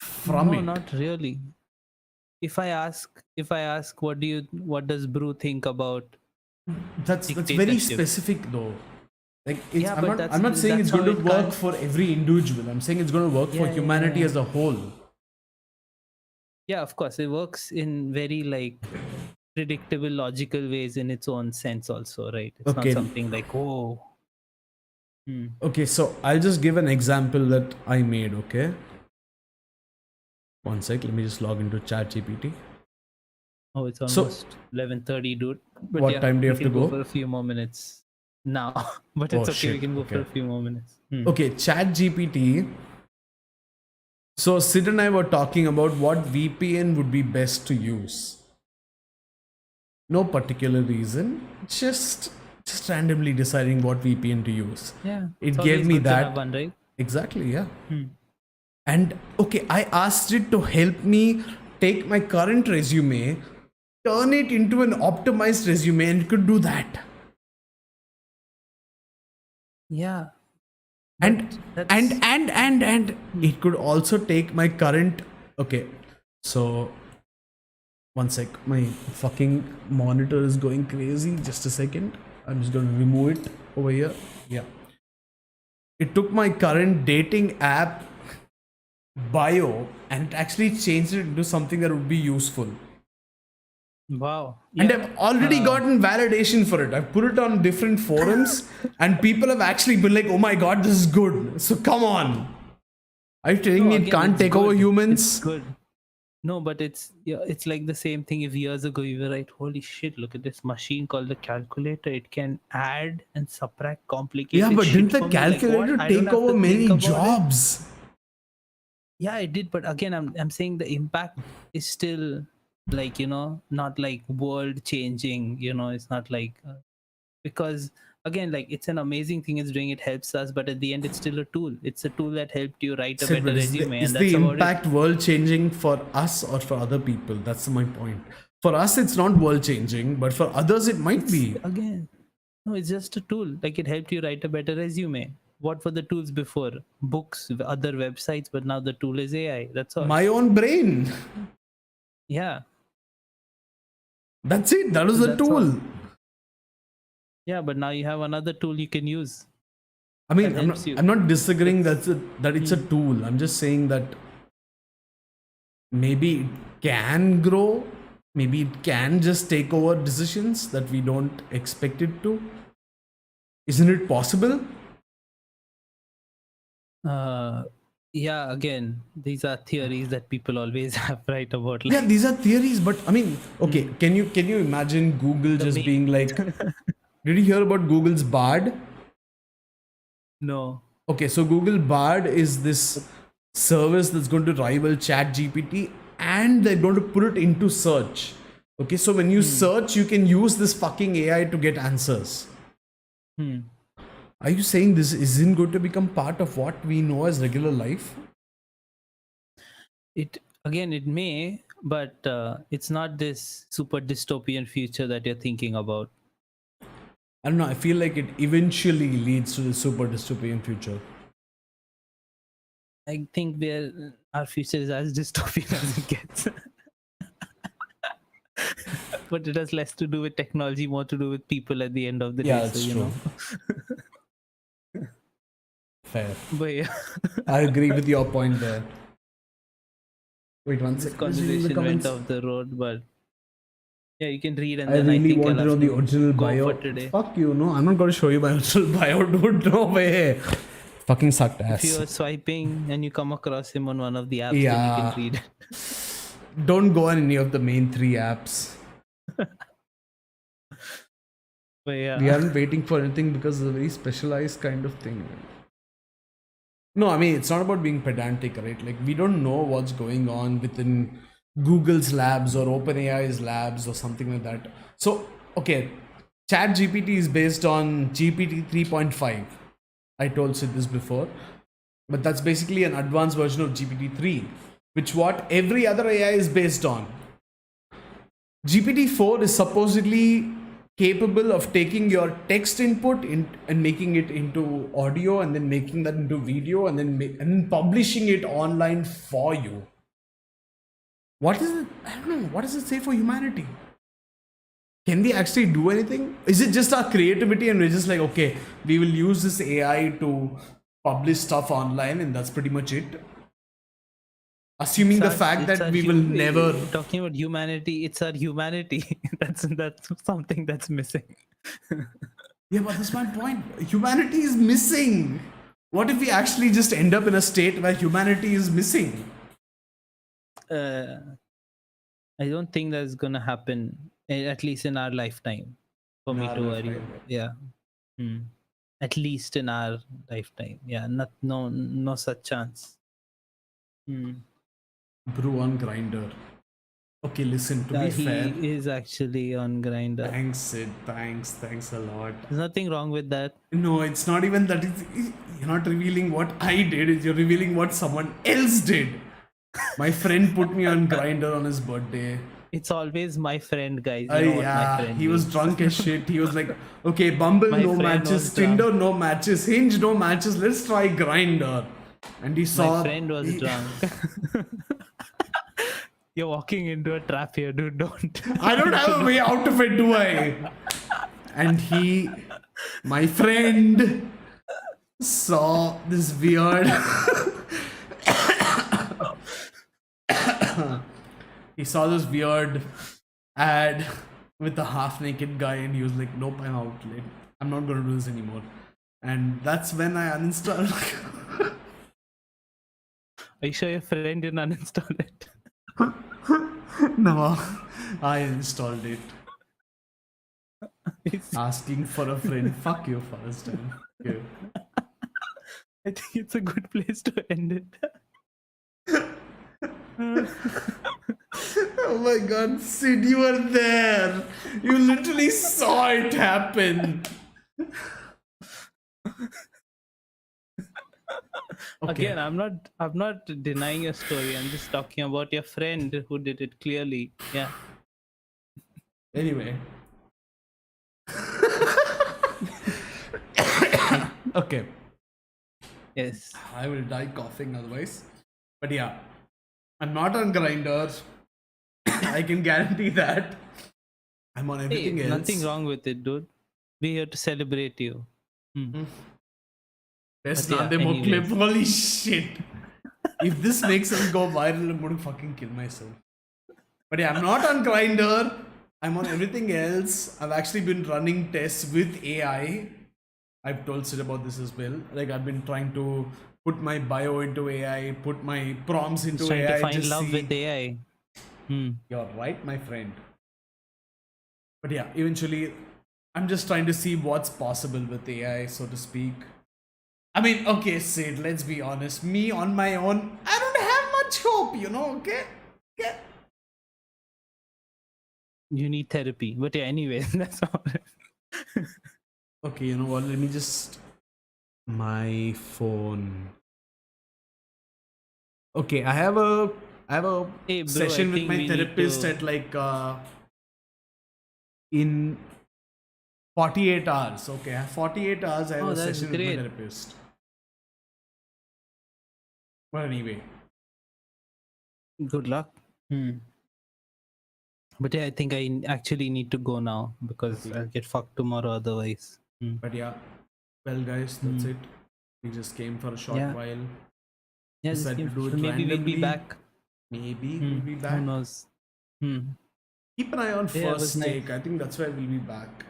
from No, it. not really. If I ask what does Brew think about That's very dictatorship? specific though. Like it's, Yeah, I'm but not saying it's that's how going to it work can't. for every individual. I'm saying it's going to work for Yeah, yeah, humanity yeah. as a whole. Yeah, of course, it works in very like predictable, logical ways in its own sense, also, right? It's not Okay. something like oh. Okay, so I'll just give an example that I made, okay? One sec, let me just log into ChatGPT. Oh, it's So, almost 11:30, dude. But what yeah, time do you we have to can go go? for a few more minutes now. But Oh it's okay. We shit. can go for Okay. a few more minutes. Okay, ChatGPT. So Sid and I were talking about what VPN would be best to use. No particular reason, just randomly deciding what VPN to use. Yeah, It it's gave always me good to have that. one, right? Exactly, yeah. And okay, I asked it to help me take my current resume, turn it into an optimized resume, and it could do that. Yeah, And but that's and it could also take my current. Okay, so one sec, my fucking monitor is going crazy. Just a second, I'm just gonna remove it over here. Yeah, it took my current dating app bio and it actually changed it into something that would be useful. wow. And Yeah. I've already gotten validation for it. I've put it on different forums, and people have actually been like, "Oh my god, this is good." So come on, are you telling No, me it again, can't it's take over good. It's humans? good. No, but it's like the same thing. If years ago you were like, holy shit, look at this machine called the calculator. It can add and subtract Yeah, complicated but didn't shit the for me. Like what? calculator I don't take have over to think many about it. jobs? Yeah, it did, but again, I'm saying the impact is still like not like world changing. It's not like because again, like it's an amazing thing it's doing. It helps us, but at the end, it's still a tool. It's a tool that helped you write a Said, better but resume, is and the that's about it. impact world changing for us or for other people? That's my point. For us, it's not world changing, but for others, it might It's be. again, no, it's just a tool. Like it helped you write a better resume. What were the tools before? Books, other websites, but now the tool is AI. That's all. My own brain. Yeah, That's it. That was the that's all. tool. Yeah, but now you have another tool you can use I that mean, helps you. I'm not disagreeing that it's a Hmm. tool. I'm just saying that maybe it can grow. Maybe it can just take over decisions that we don't expect it to. Isn't it possible? Uh, yeah, again, these are theories that people always have, right? About Yeah, like these are theories, but I mean, okay, can you imagine Google the just main. being like, did you hear about Google's Bard? No. Okay, so Google Bard is this service that's going to rival ChatGPT and they're going to put it into search. Okay, so when you search, you can use this fucking AI to get answers. Hmm. Are you saying this isn't going to become part of what we know as regular life? It again, it may, but it's not this super dystopian future that you're thinking about. I don't know. I feel like it eventually leads to the super dystopian future. I think our future is as dystopian as it gets. But it has less to do with technology, more to do with people at the end of the Yeah, day. So that's true. Fair. But yeah. I agree with your point there. Wait, one This second. Let's read the conversation went comments. off the road, but yeah, you can read, and I then I really think want I'll to know have the to original go bio. for today. Fuck you, no. I'm not going to show you my original bio, dude. No way. Fucking sucked If you ass. are swiping and you come across him on one of the apps, then you Yeah. can read it. Don't go on any of the main 3 apps. But yeah, We aren't waiting for anything because it's a very specialized kind of thing. No, I mean, it's not about being pedantic, right? Like, we don't know what's going on within Google's labs or OpenAI's labs or something like that. So, okay, ChatGPT is based on GPT 3.5. I told Sid this before. But that's basically an advanced version of GPT 3, which what every other AI is based on. GPT 4 is supposedly capable of taking your text input and making it into audio and then making that into video and then publishing it online for you. What is it? I don't know. What does it say for humanity? Can we actually do anything? Is it just our creativity and we're just like, okay, we will use this AI to publish stuff online and that's pretty much it? Assuming the fact that we will never... talking about humanity, it's our humanity. that's something that's missing. Yeah, but that's my point. Humanity is missing. What if we actually just end up in a state where humanity is missing? I don't think that's gonna happen, at least in our lifetime, for me to worry. Yeah. At least in our lifetime. Yeah, no such chance. Brew on Grinder. Okay, listen, to be fair. He is actually on Grinder. Thanks, Sid. Thanks a lot. There's nothing wrong with that. No, it's not even that. You're not revealing what I did. You're revealing what someone else did. My friend put me on Grinder on his birthday. It's always my friend, guys. You know what my friend he was means. drunk as shit. He was like, okay, Bumble My no friend matches, was Tinder no matches, Hinge no matches, let's try Grinder. And he saw... My friend was drunk. You're walking into a trap here, dude. Don't. I don't have a way out of it, do I? And my friend, saw this weird... He saw this weird ad with a half-naked guy and he was like, nope, I'm out. I'm not going to do this anymore. And that's when I uninstalled. Are you sure your friend didn't uninstall it? No, I installed it. Asking for a friend. Fuck you first time. Okay. I think it's a good place to end it. Oh my god, Sid, you were there. You literally saw it happen. Okay. Again, I'm not denying your story. I'm just talking about your friend who did it clearly. Yeah. Anyway. Okay. Yes. I will die coughing otherwise. But yeah. I'm not on Grindr. I can guarantee that. I'm on everything else. Nothing wrong with it, dude. We're here to celebrate you. Best But yeah, Nandemo clip. anyways. Holy shit. If this makes us go viral, I'm gonna fucking kill myself. But yeah, I'm not on Grindr. I'm on everything else. I've actually been running tests with AI. I've told Sid about this as well. Like, I've been trying to put my bio into AI, put my prompts into Trying AI. to find just love see. with AI. You're right, my friend. But yeah, eventually, I'm just trying to see what's possible with AI, so to speak. I mean, okay, Sid, let's be honest. Me on my own, I don't have much hope, okay? Okay. You need therapy. But yeah, anyways, that's all. Okay, you know what? Let me just... My phone. Okay, I have a Hey, bro, session I with think my we need therapist to- at like in 48 hours. Okay, I have 48 hours. I have Oh, a that's session with great. my therapist. But anyway, Good luck. But yeah, I think I actually need to go now because Okay. I'll get fucked tomorrow otherwise. but yeah. Well, guys, that's it. We just came for a short Yeah. while. Yeah, Decided to do it maybe we'll be randomly. back. Maybe we'll be Who back. knows? Hmm. Keep an eye on Yeah, it first was nice. take. I think that's where we'll be back.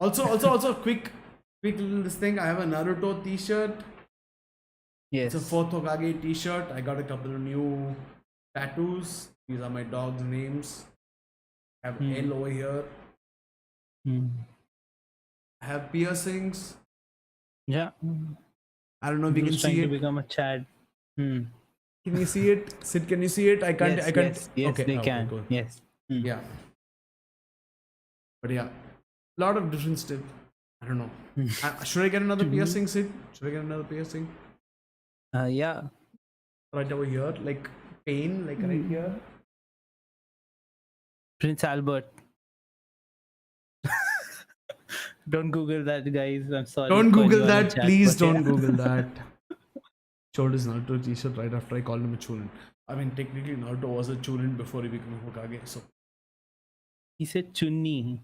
Also, quick little this thing. I have a Naruto T-shirt. Yes. It's a fourth Hokage T-shirt. I got a couple of new tattoos. These are my dogs' names. I have L over here. Hmm. I have piercings. Yeah. I don't know if you can Who's trying see to it. become a Chad? Hmm. Can you see it? Sid, can you see it? I can't. Yes, I can't. yes, Okay, they okay, can. cool. Yes. Hmm. Yeah. But yeah, a lot of different stuff. I don't know. Should I get another piercing, Sid? Should I get another piercing? Yeah. Right over here, like pain, like right here. Prince Albert. Don't Google that, guys. I'm sorry. Don't for Google anyone in that, chat, please. but yeah. Don't Google that. Showed his Naruto T-shirt right after I called him a Chunin. I mean, technically, Naruto was a Chunin before he became a Hokage. So He said Chunni.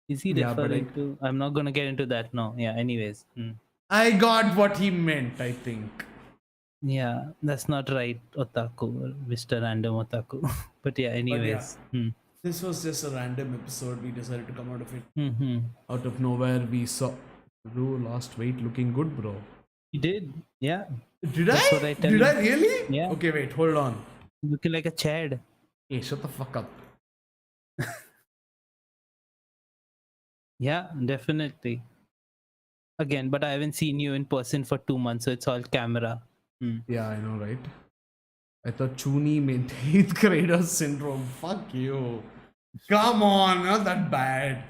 Is he Yeah, but referring to? I'm not gonna get into that now. Yeah. Anyways. I got what he meant. I think. Yeah, that's not right, Otaku, Mr. Random Otaku. But yeah. Anyways. This was just a random episode. We decided to come out of it. Mm-hmm. Out of nowhere, we saw. Bro, lost weight, looking good, bro. You did. Yeah. Did That's I? what I tell Did you. I really? Yeah. Okay, wait, hold on. Looking like a Chad. Hey, shut the fuck up. Yeah, definitely. Again, but I haven't seen you in person for 2 months, so it's all camera. Yeah, I know, right? I thought Chuni meant 8th grader syndrome. Fuck you. Come on, not that bad.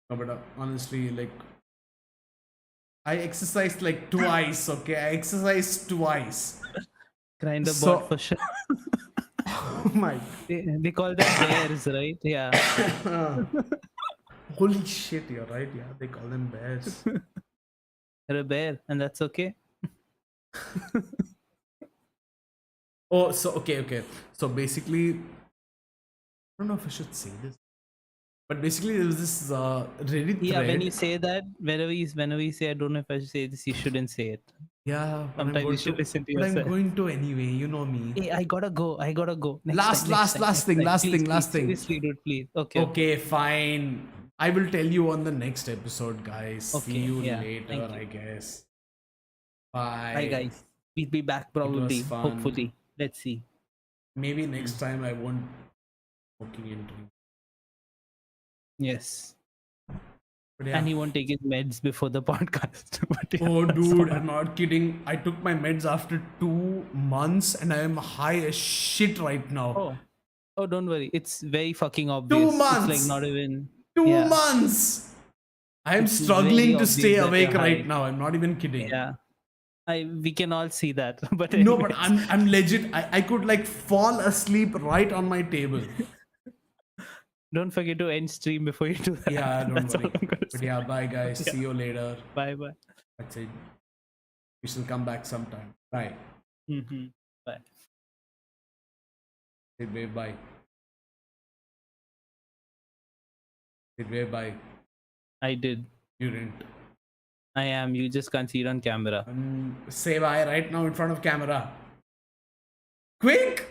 No, but honestly, like, I exercised like twice, okay? I exercised twice. Kind of So- bought for sure. Oh my. They call them bears, right? Yeah. Holy shit, you're right. Yeah, they call them bears. You're a bear, and that's okay. Oh, so okay. So basically, I don't know if I should say this, but basically there was this Reddit Yeah, thread. when you say that, whenever you say, I don't know if I should say this, you shouldn't say it. Yeah, but Sometimes I'm you going should to. listen to But I'm yourself. going to anyway. You know me. Hey, I gotta go. Last thing. Please, seriously, dude, please. Okay. Okay, fine. I will tell you on the next episode, guys. See Okay, you yeah, later, thank you. I guess. Bye. Bye, guys. We'll be back probably, fun. hopefully. Let's see. Maybe next time I won't smoking and drink. Yes. But yeah. And he won't take his meds before the podcast. But yeah, Oh, that's dude, all. I'm not kidding. I took my meds after 2 months and I am high as shit right now. Oh, don't worry. It's very fucking obvious. 2 It's months. like not even 2 yeah. months. I am It's struggling very to stay obvious that awake you're right high. now. I'm not even kidding. Yeah. We can all see that. But No, but anyways. I'm legit. I could like fall asleep right on my table. Don't forget to end stream before you do that. Yeah, don't That's all worry. I'm gonna But say. yeah, bye guys. See you later. Bye. That's it. We shall come back sometime. Bye. Bye. Sidway, bye. Sidway, bye. I did. You didn't. I am. You just can't see it on camera. Say bye right now in front of camera. Quick!